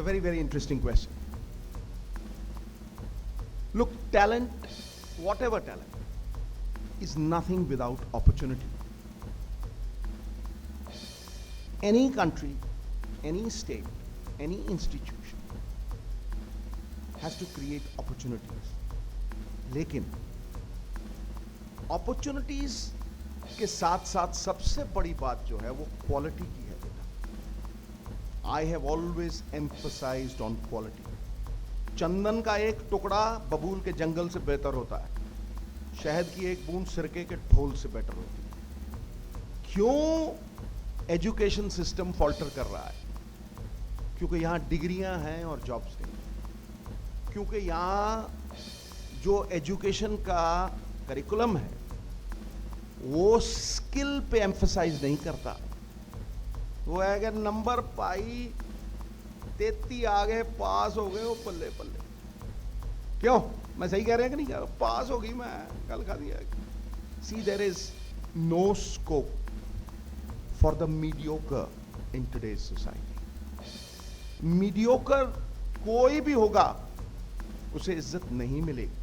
very, very interesting question. Look, talent, whatever talent, is nothing without opportunity. Any country, any state, any institution has to create opportunities. लेकिन opportunities के साथ साथ सबसे बड़ी बात जो है वो क्वालिटी की है बेटा. I have always emphasized on quality. चंदन का एक टुकड़ा बबूल के जंगल से बेहतर होता है. शहद की एक बूंद सिरके के ढोल से बेटर होती है. क्यों एजुकेशन सिस्टम फॉल्टर कर रहा है? क्योंकि यहां डिग्रियां हैं और जॉब्स नहीं. क्योंकि यहां जो एजुकेशन का करिकुलम है वो स्किल पे एम्फसाइज नहीं करता. वो है कि नंबर पाई 33 आ गए, पास हो गए, वो पल्ले पल्ले. क्यों? मैं सही कह रहे हैं कि नहीं? पास होगी, मैं कल खा दिया. See, there is no scope for the mediocre in today's society. Mediocre कोई भी होगा उसे इज्जत नहीं मिलेगी.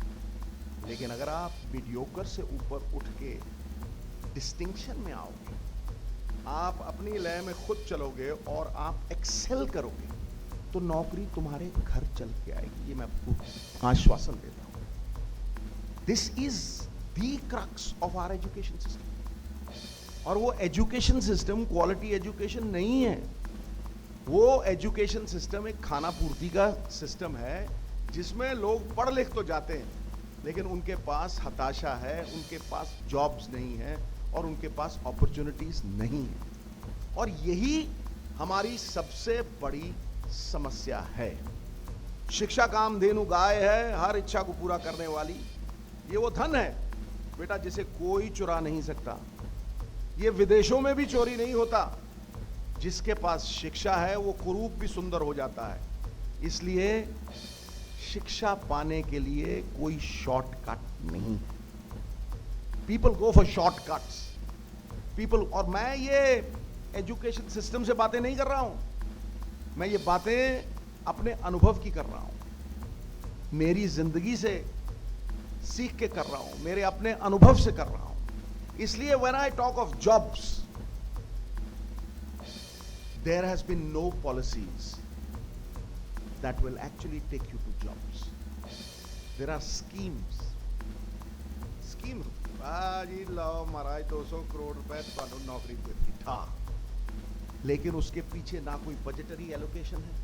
लेकिन अगर आप मीडियोकर से ऊपर उठ के डिस्टिंक्शन में आओगे, आप अपनी लय में खुद चलोगे और आप एक्सेल करोगे, तो नौकरी तुम्हारे घर चल के आएगी. ये मैं आपको आश्वासन देता हूं. This is the crux of our education system. और वो एजुकेशन सिस्टम क्वालिटी एजुकेशन नहीं है. वो एजुकेशन सिस्टम एक खाना पूर्ति का सिस्टम है जिसमें लोग पढ़ लिख तो जाते हैं लेकिन उनके पास हताशा है, उनके पास जॉब्स नहीं है और उनके पास अपॉर्चुनिटीज नहीं है. और यही हमारी सबसे बड़ी समस्या है. शिक्षा कामधेनु गाय है, हर इच्छा को पूरा करने वाली. ये वो धन है बेटा जिसे कोई चुरा नहीं सकता. ये विदेशों में भी चोरी नहीं होता. जिसके पास शिक्षा है वो कुरूप भी सुंदर हो जाता है. इसलिए शिक्षा पाने के लिए कोई शॉर्टकट नहीं. People go for shortcuts. People, और मैं ये एजुकेशन सिस्टम से बातें नहीं कर रहा हूं, मैं ये बातें अपने अनुभव की कर रहा हूं, मेरी जिंदगी से सीख के कर रहा हूं, मेरे अपने अनुभव से कर रहा हूं. इसलिए when I talk of jobs, there has been no policies that will actually take you to jobs. There are schemes. जी लाओ महाराज 200 करोड़ रुपए तो नौकरी देती था. लेकिन उसके पीछे ना कोई बजटरी एलोकेशन है.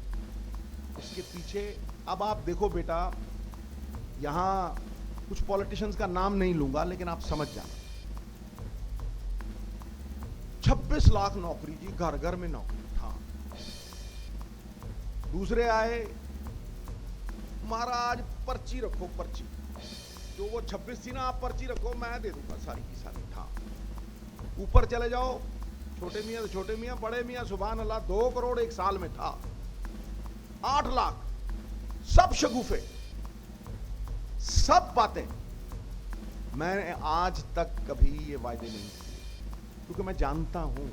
उसके पीछे अब आप देखो बेटा, यहां कुछ पॉलिटिशियंस का नाम नहीं लूंगा लेकिन आप समझ जाना. 26 लाख नौकरी जी, घर घर में नौकरी. दूसरे आए, महाराज पर्ची रखो, पर्ची जो वो 26 थी ना, आप पर्ची रखो, मैं दे दूंगा सारी की सारी. था ऊपर चले जाओ, छोटे मियां तो छोटे मियां, बड़े मियां सुभान अल्लाह 2 करोड़ एक साल में था. 8 लाख, सब शगुफे, सब बातें. मैंने आज तक कभी ये वायदे नहीं किए क्योंकि मैं जानता हूं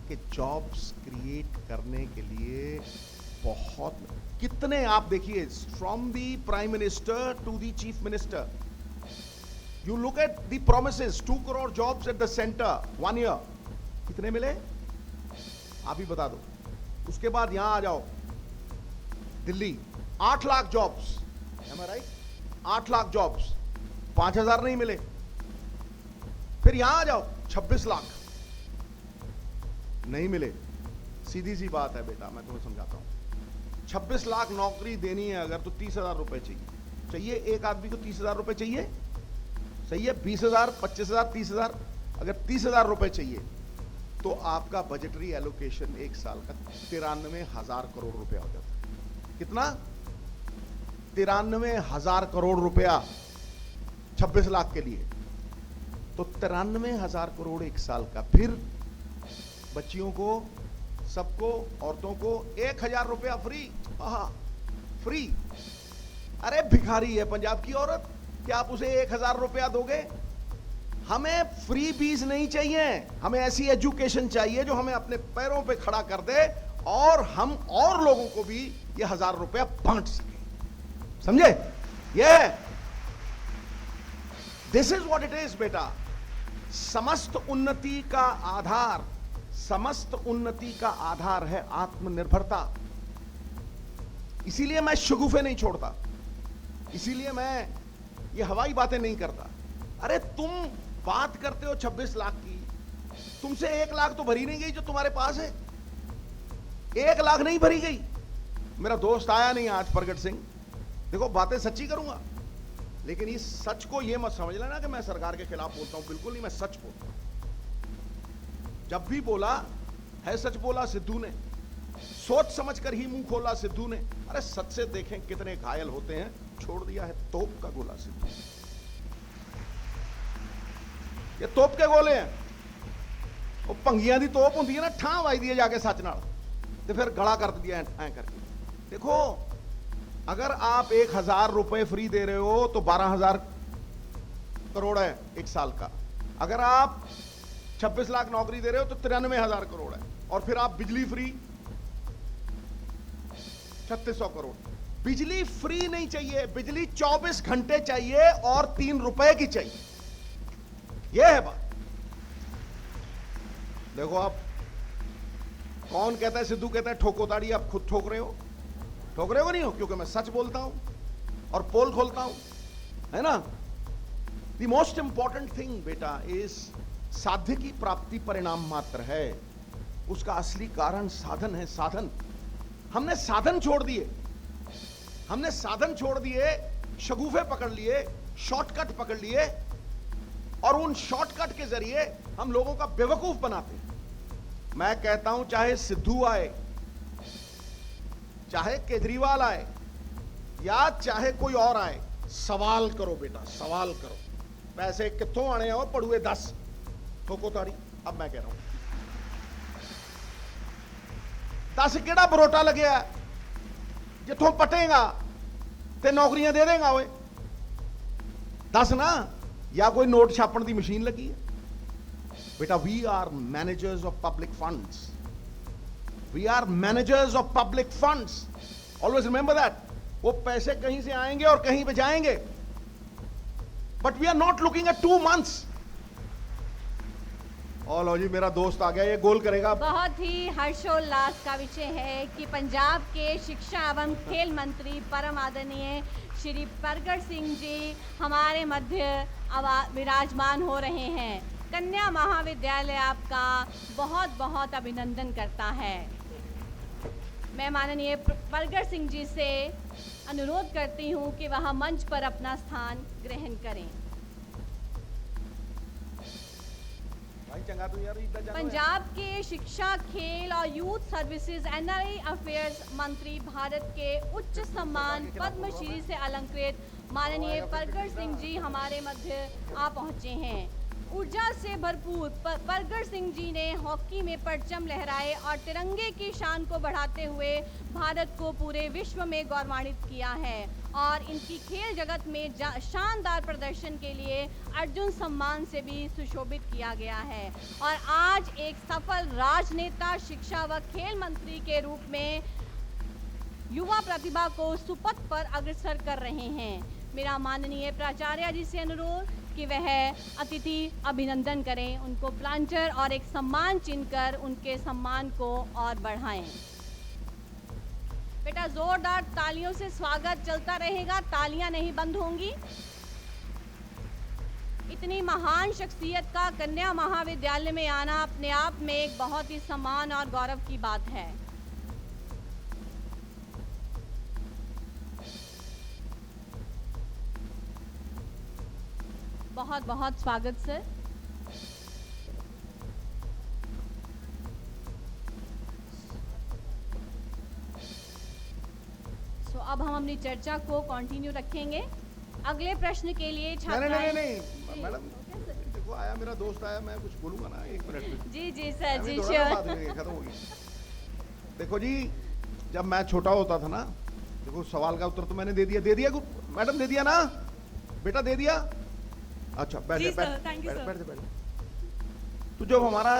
कि जॉब्स क्रिएट करने के लिए बहुत कितने, आप देखिए, from the prime minister to the chief minister, you look at the promises. 2 crore jobs at the centre 1 year. कितने मिले आप ही बता दो. उसके बाद यहां आ जाओ, दिल्ली 8 लाख जॉब्स, एम आई राइट? 8 लाख जॉब्स, 5,000 नहीं मिले. फिर यहां आ जाओ, 26 लाख नहीं मिले. सीधी सी बात है बेटा, मैं तुम्हें समझाता हूं. 26 लाख नौकरी देनी है अगर, तो 30,000 रुपए चाहिए. एक आदमी को 30,000 रुपए चाहिए. सही है? 20,000, 25,000, 30,000. अगर 30,000 रुपए चाहिए तो आपका बजटरी एलोकेशन एक साल का 93,000 करोड़ रुपया हो जाता है. कितना? 93,000 करोड़ रुपया 26 लाख के लिए. तो 93,000 करोड़ एक साल का. फिर बच्चियों को, सबको, औरतों को 1,000 रुपया फ्री. फ्री. अरे भिखारी है पंजाब की औरत, क्या आप उसे 1,000 रुपया दोगे? हमें फ्री बीज नहीं चाहिए, हमें ऐसी एजुकेशन चाहिए जो हमें अपने पैरों पे खड़ा कर दे और हम और लोगों को भी ये 1000 रुपया बांट सके। समझे? ये this is what it is बेटा। समस्त उन्नति का आधार, समस्त उन्नति का आधार है आत्मनिर्भरता। इसीलिए मैं शगुफे नहीं छोड़ता, इसीलिए मैं ये हवाई बातें नहीं करता। अरे तुम बात करते हो 26 लाख की, तुमसे 1 लाख तो भरी नहीं गई जो तुम्हारे पास है। 1 लाख नहीं भरी गई। मेरा दोस्त आया नहीं आज, प्रगट सिंह। देखो बातें सच्ची करूंगा, लेकिन इस सच को ये मत समझ लेना कि मैं सरकार के खिलाफ बोलता हूं। बिल्कुल नहीं, मैं सच बोलता हूं। जब भी बोला है सच बोला सिद्धू ने, सोच समझ कर ही मुंह खोला सिद्धू ने। अरे सच से देखें कितने घायल होते हैं, छोड़ दिया है तोप का गोला सिद्धू। ये तोप के गोले हैं, वो भंगियां दी तोप होती है ना, ठा वाई दी जाके सच नाल ते फिर गला कर दिया ऐ करके। देखो अगर आप 1000 रुपए फ्री दे रहे हो तो 12,000 करोड़ है 1 साल का। अगर आप 26 लाख नौकरी दे रहे हो तो 93,000 करोड़ है। और फिर आप बिजली फ्री 3600 करोड़। बिजली फ्री नहीं चाहिए, बिजली 24 घंटे चाहिए और 3 रुपए की चाहिए। यह है बात। देखो आप, कौन कहता है, सिद्धू कहता है ठोको ताड़ी, आप खुद ठोक रहे हो। ठोक रहे हो नहीं हो, क्योंकि मैं सच बोलता हूं और पोल खोलता हूं, है ना। द मोस्ट इंपॉर्टेंट थिंग बेटा इज साध्य की प्राप्ति परिणाम मात्र है, उसका असली कारण साधन है। साधन हमने साधन छोड़ दिए, हमने साधन छोड़ दिए, शगुफे पकड़ लिए, शॉर्टकट पकड़ लिए और उन शॉर्टकट के जरिए हम लोगों का बेवकूफ बनाते हैं। मैं कहता हूं चाहे सिद्धू आए, चाहे केजरीवाल आए, या चाहे कोई और आए, सवाल करो बेटा, सवाल करो। पैसे कित्थों आने हो, पड़ुए 10 ठोको ताड़ी। अब मैं कह रहा हूं 10 केड़ा बरोटा लगे जिथों पटेगा ते नौकरियां दे देगा। ओए 10 ना, या कोई नोट छापण की मशीन लगी है बेटा। We are managers of public funds, we are managers of public funds. Always remember that. वो पैसे कहीं से आएंगे और कहीं पे जाएंगे, but we are not looking at 2 months। और लो जी, मेरा दोस्त आ गया, ये गोल करेगा। बहुत ही हर्षोल्लास का विषय है कि पंजाब के शिक्षा एवं खेल मंत्री परम आदरणीय श्री प्रगट सिंह जी हमारे मध्य विराजमान हो रहे हैं। कन्या महाविद्यालय आपका बहुत बहुत अभिनंदन करता है। मैं माननीय प्रगट सिंह जी से अनुरोध करती हूं कि वह मंच पर अपना स्थान ग्रहण करें। पंजाब के शिक्षा, खेल और यूथ सर्विसेज एनआरआई अफेयर्स मंत्री, भारत के उच्च सम्मान पद्मश्री से अलंकृत माननीय प्रगट सिंह जी हमारे मध्य आ पहुंचे हैं। ऊर्जा से भरपूर प्रगट सिंह जी ने हॉकी में परचम लहराए और तिरंगे की शान को बढ़ाते हुए भारत को पूरे विश्व में गौरवान्वित किया है। और इनकी खेल जगत में शानदार प्रदर्शन के लिए अर्जुन सम्मान से भी सुशोभित किया गया है। और आज एक सफल राजनेता, शिक्षा व खेल मंत्री के रूप में युवा प्रतिभा को सुपथ पर अग्रसर कर रहे हैं। मेरा माननीय प्राचार्य जी से अनुरोध कि वह अतिथि अभिनंदन करें, उनको प्लांटर और एक सम्मान चिन्ह कर उनके सम्मान को और बढ़ाएं। बेटा जोरदार तालियों से स्वागत चलता रहेगा, तालियां नहीं बंद होंगी। इतनी महान शख्सियत का कन्या महाविद्यालय में आना अपने आप में एक बहुत ही सम्मान और गौरव की बात है। बहुत बहुत स्वागत सर। सो अब हम अपनी चर्चा को कंटिन्यू रखेंगे। अगले प्रश्न के लिए छात्राएं। नहीं मैडम, देखो आया मेरा दोस्त आया, मैं कुछ बोलूंगा ना 1 मिनट में। जी सर, जी श्योर। खत्म हो गई। देखो जी, जब मैं छोटा होता था ना, देखो सवाल का उत्तर तो मैंने दे दिया मैडम, दे दिया ना बेटा, दे दिया। अच्छा बैठ बैठ। तो जब हमारा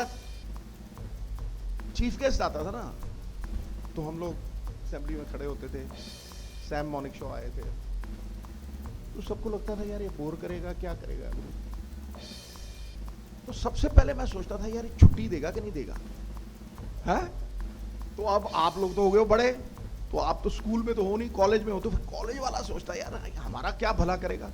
चीफ गेस्ट आता था ना, तो हम लोग असेंबली में खड़े होते थे, सैम मॉर्निंग शो आए थे, तो सबको लगता था यार ये बोर करेगा, क्या करेगा। तो सबसे पहले मैं सोचता था यार ये छुट्टी देगा कि नहीं देगा, है? तो अब आप लोग तो हो गए हो बड़े, तो आप तो स्कूल में तो हो नहीं, कॉलेज में हो, तो फिर कॉलेज वाला सोचता है यार हमारा क्या भला करेगा।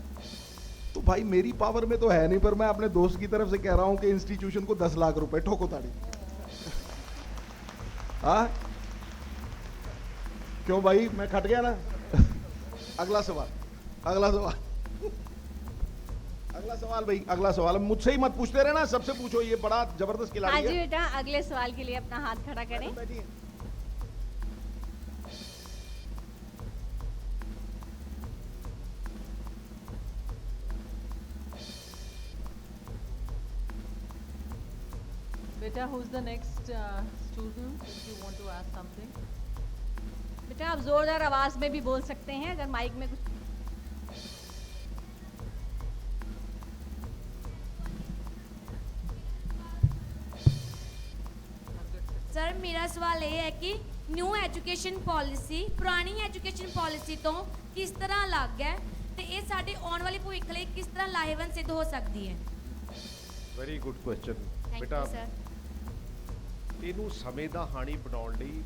तो भाई मेरी पावर में तो है नहीं, पर मैं अपने दोस्त की तरफ से कह रहा हूं कि इंस्टीट्यूशन को 10 लाख रुपए ठोको ताड़ी। हाँ क्यों भाई, मैं खट गया ना। अगला सवाल, अगला सवाल, अगला सवाल भाई, अगला सवाल मुझसे ही मत पूछते रहना, सबसे पूछो, ये बड़ा जबरदस्त खिलाड़ी हाँ है। जी बेटा, अगले सवाल के लिए अपना हाथ खड़ा करें। बैठिए। Beta, who's the next student if you want to ask something? बेटा आप जोरदार आवाज में भी बोल सकते हैं अगर माइक में कुछ। ਸਰ ਮੇਰਾ ਸਵਾਲ ਇਹ ਹੈ ਕਿ ਨਿਊ ਐਜੂਕੇਸ਼ਨ ਪਾਲਿਸੀ ਪੁਰਾਣੀ ਐਜੂਕੇਸ਼ਨ ਪਾਲਿਸੀ ਤੋਂ ਕਿਸ ਤਰ੍ਹਾਂ ਅਲੱਗ ਹੈ ਤੇ ਇਹ ਸਾਡੇ ਆਉਣ ਵਾਲੇ ਭਵਿੱਖ ਲਈ ਕਿਸ ਤਰ੍ਹਾਂ ਲਾਹੇਵੰਦ ਸਿੱਧ ਹੋ ਸਕਦੀ ਹੈ। ਵੈਰੀ ਗੁੱਡ ਕੁਐਸਚਨ ਥੈਂਕ ਬੇਟਾ। You sir. ਇਹਨੂੰ ਸਮੇਂ ਦਾ ਹਾਣੀ ਬਣਾਉਣ ਲਈ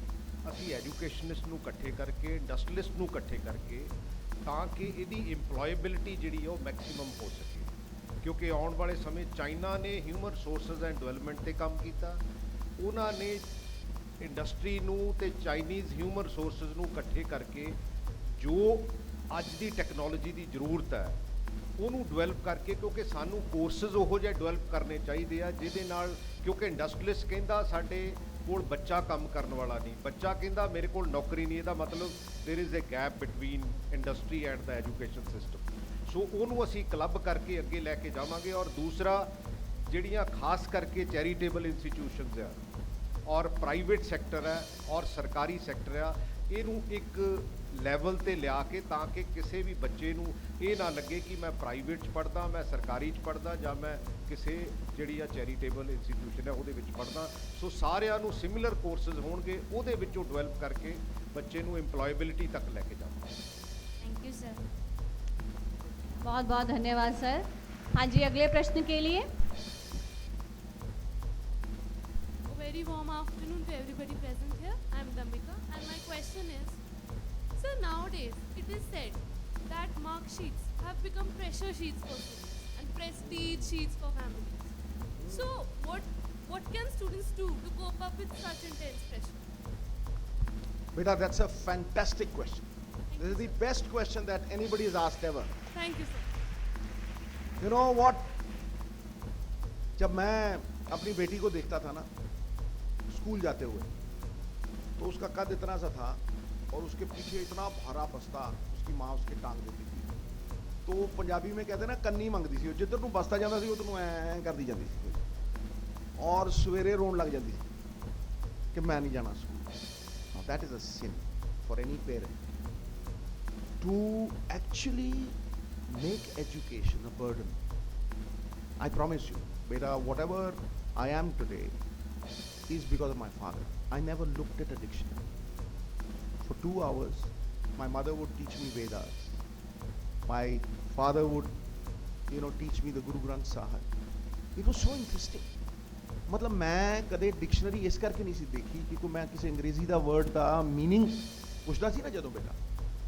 ਅਸੀਂ ਐਜੂਕੇਸ਼ਨਿਸਟ ਨੂੰ ਇਕੱਠੇ ਕਰਕੇ, ਇੰਡਸਟਰੀਲਿਸਟ ਨੂੰ ਇਕੱਠੇ ਕਰਕੇ, ਤਾਂ ਕਿ ਇਹਦੀ ਇੰਪਲੋਏਬਿਲਿਟੀ ਜਿਹੜੀ ਹੈ ਉਹ ਮੈਕਸਿਮਮ ਹੋ ਸਕੇ। ਕਿਉਂਕਿ ਆਉਣ ਵਾਲੇ ਸਮੇਂ ਚਾਈਨਾ ਨੇ ਹਿਊਮਨ ਰਿਸੋਰਸਸ ਐਂਡ ਡਿਵੈਲਪਮੈਂਟ ਤੇ ਕੰਮ ਕੀਤਾ, ਉਹਨਾਂ ਨੇ ਇੰਡਸਟਰੀ ਨੂੰ ਤੇ ਚਾਈਨੀਜ਼ ਹਿਊਮਨ ਰਿਸੋਰਸਸ ਨੂੰ ਇਕੱਠੇ ਕਰਕੇ ਜੋ ਅੱਜ ਦੀ ਟੈਕਨੋਲੋਜੀ ਦੀ ਜ਼ਰੂਰਤ ਹੈ ਉਹਨੂੰ ਡਿਵੈਲਪ ਕਰਕੇ, ਕਿਉਂਕਿ ਸਾਨੂੰ ਕੋਰਸਿਸ ਉਹੋ ਜਿਹੇ ਡਿਵੈਲਪ ਕਰਨੇ ਚਾਹੀਦੇ ਆ ਜਿਹਦੇ ਨਾਲ, ਕਿਉਂਕਿ ਇੰਡਸਟਰੀਲਿਸਟ ਕਹਿੰਦਾ ਸਾਡੇ ਕੋਲ ਬੱਚਾ ਕੰਮ ਕਰਨ ਵਾਲਾ ਨਹੀਂ, ਬੱਚਾ ਕਹਿੰਦਾ ਮੇਰੇ ਕੋਲ ਨੌਕਰੀ ਨਹੀਂ, ਇਹਦਾ ਮਤਲਬ there is a gap between industry and the education system. So ਉਹਨੂੰ ਅਸੀਂ ਕਲੱਬ ਕਰਕੇ ਅੱਗੇ ਲੈ ਕੇ ਜਾਵਾਂਗੇ। ਔਰ ਦੂਸਰਾ, ਜਿਹੜੀਆਂ ਖਾਸ ਕਰਕੇ ਚੈਰੀਟੇਬਲ ਇੰਸਟੀਟਿਊਸ਼ਨਸ ਆ ਔਰ ਪ੍ਰਾਈਵੇਟ ਸੈਕਟਰ ਹੈ ਔਰ ਸਰਕਾਰੀ ਸੈਕਟਰ ਆ, ਇਹਨੂੰ ਇੱਕ ਲੈਵਲ ਤੇ ਲਿਆ ਕੇ, ਤਾਂ ਕਿ ਕਿਸੇ ਵੀ ਬੱਚੇ ਨੂੰ ਇਹ ਨਾ ਲੱਗੇ ਕਿ ਮੈਂ ਪ੍ਰਾਈਵੇਟ 'ਚ ਪੜ੍ਹਦਾ, ਮੈਂ ਸਰਕਾਰੀ 'ਚ ਪੜ੍ਹਦਾ, ਜਾਂ ਮੈਂ ਕਿਸੇ ਜਿਹੜੀ ਆ ਚੈਰੀਟੇਬਲ ਇੰਸਟੀਟਿਊਸ਼ਨ ਹੈ ਉਹਦੇ ਵਿੱਚ ਪੜ੍ਹਦਾ। ਸੋ ਸਾਰਿਆਂ ਨੂੰ ਸਿਮਿਲਰ ਕੋਰਸਿਸ ਹੋਣਗੇ, ਉਹਦੇ ਵਿੱਚੋਂ ਡਿਵੈਲਪ ਕਰਕੇ ਬੱਚੇ ਨੂੰ ਇੰਪਲੋਏਬਿਲਿਟੀ ਤੱਕ ਲੈ ਕੇ ਜਾਵਾਂਗੇ। Thank you sir. बहुत बहुत धन्यवाद सर। हाँ जी, अगले प्रश्न के लिए। A very warm afternoon to everybody present here. I am Damika and my question is, sir, nowadays it is said that mark sheets have become pressure sheets for students and prestige sheets for families. So what can students do to cope up with such intense pressure? Beta, that's a fantastic question. This is the best question that anybody has asked ever. Thank you, sir. You know what? जब मैं अपनी बेटी को देखता था ना school जाते हुए, तो उसका कद इतना सा था और उसके पीछे इतना भारा बस्ता उसकी माँ उसके टांग देती थी। तो पंजाबी में कहते ना कन्नी मंगती सी, जिधर नूं बस्ता जाता सी उधर नूं ऐ कर दी जाती सी और सवेरे रोन लग जाती सी कि मैं नहीं जाना school. Now that is a sin for any parent to actually make education a burden. I promise you, beta, whatever I am today is because of my father. I never looked at a dictionary. For 2 hours, my mother would teach me Vedas. My father would, teach me the Guru Granth Sahib. It was so interesting. मतलब मैं कदे dictionary इस करके नहीं सी देखी कि कोई मैं किसी अंग्रेजी ਦਾ ਵਰਡ ਦਾ मीनिंग ਪੁੱਛਦਾ ਸੀ ਨਾ ਜਦੋਂ ਬੇਟਾ,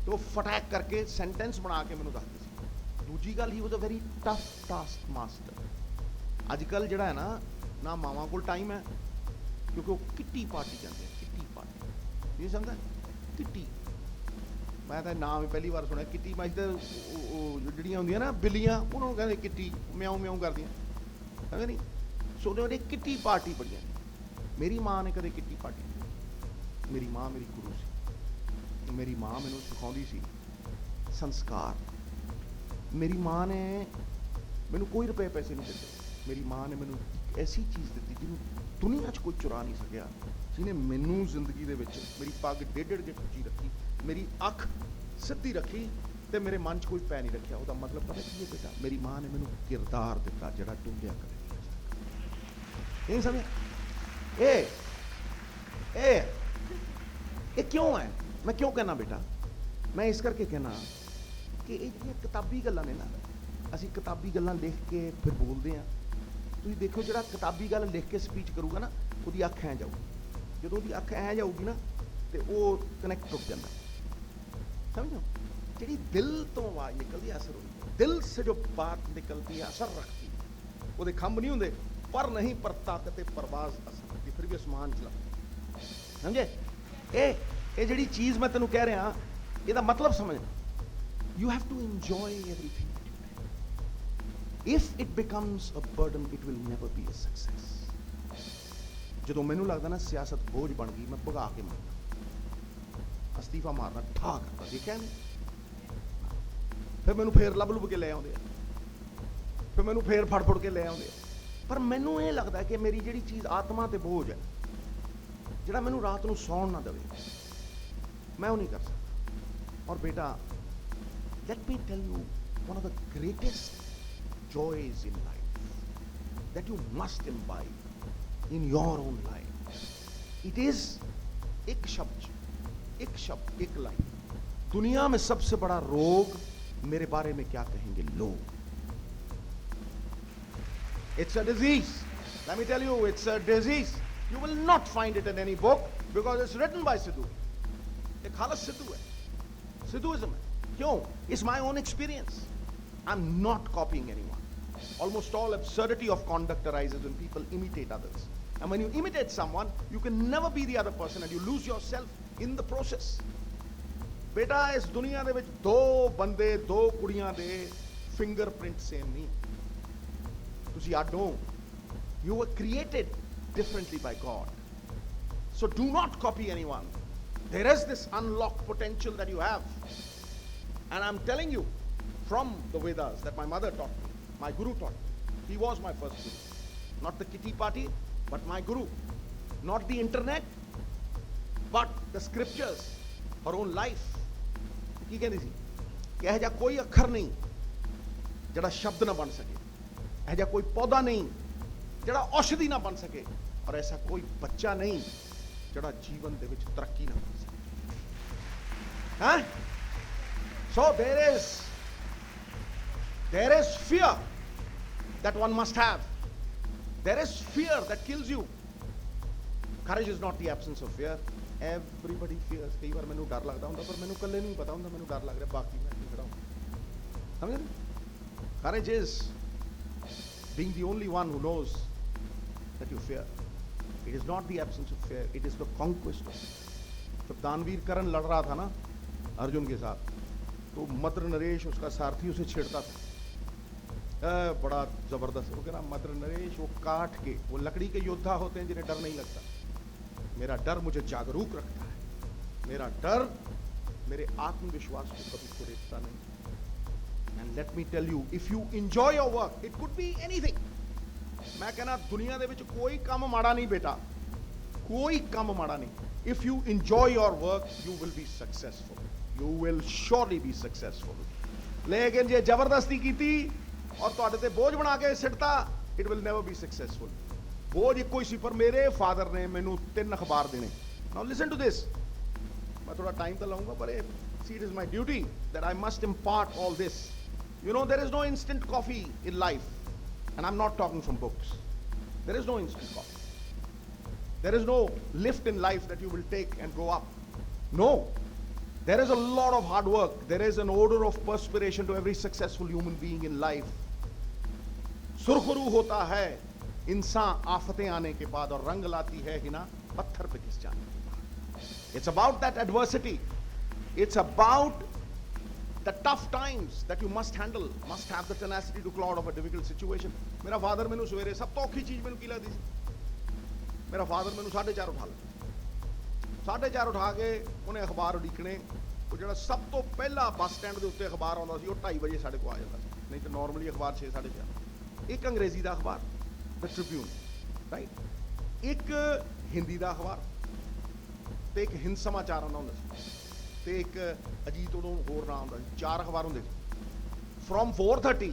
तो फटैक करके सेंटेंस बना के मैंने दसदी सी। दूजी गल, he was a very tough task master. अजकल जिहड़ा है ना मावां कोल टाइम है, क्योंकि वो किट्टी पार्टी जाते हैं, किट्टी पार्टी नहीं समझदा, किट्टी, मैं तो नाम ही पहली बार सुनिया किट्टी। मैं तो जिहड़ियां हुंदियां ना बिल्लियां, उन्होंने कहते किट्टी, म्याऊं म्याऊं करदियां, है नहीं। सो उन्होंने किट्टी पार्टी पढ़ियां। मेरी माँ ने कदे किट्टी पार्टी नहीं। मेरी माँ मेरी गुरु सी। मेरी माँ मैनू सिखाउंदी सी संस्कार। मेरी माँ ने मैनू कोई रुपए पैसे नहीं दिते। मेरी माँ ने मैनू एक ऐसी चीज़ दी जिन्होंने दुनिया च कोई चुरा नहीं सकिया, जिन्हें मैनू जिंदगी दे विच मेरी पग डेढ़ गेट उच्ची रखी, मेरी अख सीधी रखी ते मेरे मन च कोई पै नहीं रखिया। उसका मतलब पता की है बेटा, मेरी माँ ने मैनू किरदार दिता जिहड़ा टुंडिया करे नहीं समझ। ए ਇਹ ਕਿਉਂ ਹੈ? ਮੈਂ ਕਿਉਂ ਕਹਿਣਾ ਬੇਟਾ, ਮੈਂ ਇਸ ਕਰਕੇ ਕਹਿਣਾ ਕਿ ਇਹ ਜਿਹੜੀਆਂ ਕਿਤਾਬੀ ਗੱਲਾਂ ਨੇ ਨਾ, ਅਸੀਂ ਕਿਤਾਬੀ ਗੱਲਾਂ ਲਿਖ ਕੇ ਫਿਰ ਬੋਲਦੇ ਹਾਂ। ਤੁਸੀਂ ਦੇਖੋ ਜਿਹੜਾ ਕਿਤਾਬੀ ਗੱਲ ਲਿਖ ਕੇ ਸਪੀਚ ਕਰੂਗਾ ਨਾ, ਉਹਦੀ ਅੱਖ ਐ ਜਾਊ। ਜਦੋਂ ਉਹਦੀ ਅੱਖ ਐ ਜਾਊਗੀ ਨਾ ਤੇ ਉਹ ਕਨੈਕਟ ਟੁੱਟ ਜਾਂਦਾ। समझो, ਜਿਹੜੀ ਦਿਲ ਤੋਂ ਆਵਾਜ਼ ਨਿਕਲਦੀ ਹੈ ਅਸਰ ਹੁੰਦੀ। ਦਿਲ से जो बात निकलती है असर रखती है। ਉਹਦੇ ਖੰਭ ਨਹੀਂ ਹੁੰਦੇ ਪਰ ਨਹੀਂ, ਪਰ ਤਾਕਤ ਤੇ ਪਰਵਾਜ਼ ਅਸਰ ਰੱਖਦੀ, ਫਿਰ ਵੀ ਅਸਮਾਨ ਚ ਲੱਗਦੀ। ਸਮਝੇ? ਇਹ ਜਿਹੜੀ ਚੀਜ਼ ਮੈਂ ਤੈਨੂੰ ਕਹਿ ਰਿਹਾ, ਇਹਦਾ ਮਤਲਬ ਸਮਝ। You have to enjoy everything. If it becomes a burden it will never be a success. ਜਦੋਂ ਮੈਨੂੰ ਲੱਗਦਾ ਨਾ ਸਿਆਸਤ ਬੋਝ ਬਣ ਗਈ, ਮੈਂ ਭਗਾ ਕੇ ਮਾਰਦਾ, ਅਸਤੀਫਾ ਮਾਰਨਾ, ਠਾ ਕਰਦਾ। ਦੇਖਿਆ ਨਹੀਂ? ਫਿਰ ਮੈਨੂੰ ਫੇਰ ਲੱਭ ਲੁੱਭ ਕੇ ਲੈ ਆਉਂਦੇ ਆ, ਫਿਰ ਮੈਨੂੰ ਫੇਰ ਫੜ ਫੜ ਕੇ ਲੈ ਆਉਂਦੇ ਆ। ਪਰ ਮੈਨੂੰ ਇਹ ਲੱਗਦਾ ਕਿ ਮੇਰੀ ਜਿਹੜੀ ਚੀਜ਼ ਆਤਮਾ ਤੇ ਬੋਝ ਹੈ, ਜਿਹੜਾ ਮੈਨੂੰ ਰਾਤ ਨੂੰ ਸੌਣ ਨਾ ਦੇਵੇ, ਮੈਂ ਉਹ ਨਹੀਂ ਕਰ ਸਕਦਾ। ਔਰ ਬੇਟਾ, let me tell you one of the greatest joys in life that you must imbibe in your own life. It is एक शब्द, एक लाइन। दुनिया में सबसे बड़ा रोग मेरे बारे में क्या कहेंगे लोग। It's a disease. Let me tell you, it's a disease. You will not find it in any book because it's written by Sidhu. एक खालस सिद्धू है, सिद्धूइज्म है। क्यों? It's my own experience. I'm not copying anyone. Almost all absurdity of conduct arises when people imitate others. And when you imitate someone, you can never be the other person and you lose yourself in the process. बेटा, इस दुनिया ਦੇ ਵਿੱਚ ਦੋ ਬੰਦੇ, ਦੋ ਕੁੜੀਆਂ ਦੇ ਫਿੰਗਰਪ੍ਰਿੰਟ ਸੇਮ ਨਹੀਂ। ਤੁਸੀਂ ਅੱਡ ਹੋ। You were created differently by God. So do not copy anyone. There is this unlocked potential that you have. And I'm telling you from the Vedas that my mother taught me, my guru taught me. He was my first guru. Not the kitty party, but my guru. Not the internet, but the scriptures, her own life. ਕੀ ਕਹਿੰਦੀ ਸੀ ਕਿ ਇਹ ਜਿਹਾ ਕੋਈ ਅੱਖਰ ਨਹੀਂ ਜਿਹੜਾ ਸ਼ਬਦ ਨਾ ਬਣ ਸਕੇ, ਇਹ ਜਿਹਾ ਕੋਈ ਪੌਦਾ ਨਹੀਂ ਜਿਹੜਾ ਔਸ਼ਧੀ ਨਾ ਬਣ ਸਕੇ, ਔਰ ਐਸਾ ਕੋਈ ਬੱਚਾ ਨਹੀਂ ਜਿਹੜਾ ਜੀਵਨ ਦੇ ਵਿੱਚ ਤਰੱਕੀ ਨਾ ਕਰ ਸਕੇ। ਹਾਂ? So there is fear that one must have. There is fear that kills you. Courage is not the absence of fear. Everybody fears. ਕਈ ਵਾਰ ਮੈਨੂੰ ਡਰ ਲੱਗਦਾ ਹੁੰਦਾ, ਪਰ ਮੈਨੂੰ ਇਕੱਲੇ ਨਹੀਂ ਪਤਾ ਹੁੰਦਾ ਮੈਨੂੰ ਡਰ ਲੱਗ ਰਿਹਾ, ਬਾਕੀ ਮੈਂ ਕੀ ਖੜਾ ਹਾਂ। ਸਮਝੇ? Courage is being the only one who knows that you fear. It is not the absence of fear. It is the conquest of fear. जब दानवीर कर्ण लड़ रहा था ना अर्जुन के साथ, तो मद्र नरेश उसका सारथी उसे छेड़ता था। बड़ा जबरदस्त। वो कह रहा, मद्र नरेश वो काठ के, वो लकड़ी के योद्धा होते हैं जिन्हें डर नहीं लगता। मेरा डर मुझे जागरूक रखता है। मेरा डर मेरे आत्मविश्वास को कभी कुरेदता नहीं। And let me tell you, if you enjoy your work, it could be anything. मैं कहना दुनिया दे विच कोई काम माड़ा नहीं बेटा, कोई काम माड़ा नहीं। If you enjoy your work you will be successful, you will surely be successful. लेकिन जे जबरदस्ती कीती और तुहाडे ते बोझ बना के सिटता, it will never be successful. बोझ ਇੱਕੋ ਹੀ ਸੀ, ਪਰ ਮੇਰੇ ਫਾਦਰ ਨੇ ਮੈਨੂੰ 3 ਅਖਬਾਰ ਦੇਣੇ। Now listen to this. ਮੈਂ ਥੋੜਾ ਟਾਈਮ ਤਾਂ ਲਾਉਂਗਾ, ਪਰ ਇਹ see it is my duty that I must impart all this. You know, there is no instant coffee in life, and I'm not talking from books. There is no instant coffee. There is no lift in life that you will take and go up. No, there is a lot of hard work. There is an order of perspiration to every successful human being in life. सुरखरू होता है इंसान आफतें आने के बाद, और रंग लाती है हिना पत्थर पे घिस जाने के बाद। It's about that adversity. It's about the tough times that you must handle, must have the tenacity to claw out of a difficult situation. मेरा फादर मैनू सवेरे सब तो औखी चीज मैनू की लगती सी। मेरा फादर मैनू 4:30 उठा लेता, 4:30 उठा के उन्हें अखबार उड़ीकने। वो जो सब तो पहला बस स्टैंड के उत्ते अखबार आता सी, वो 2:30 बजे साढ़े को आ जाता, नहीं तो नॉर्मली अखबार 6 साढ़े 4। एक अंग्रेजी का अखबार द ट्रिब्यून, राइट, एक हिंदी का अखबार, तो एक हिंद समाचार आना होंदा सी, तो एक अजीत उदों होर नाम होंदा सी। 4 अखबार होंदे सी। From 4:30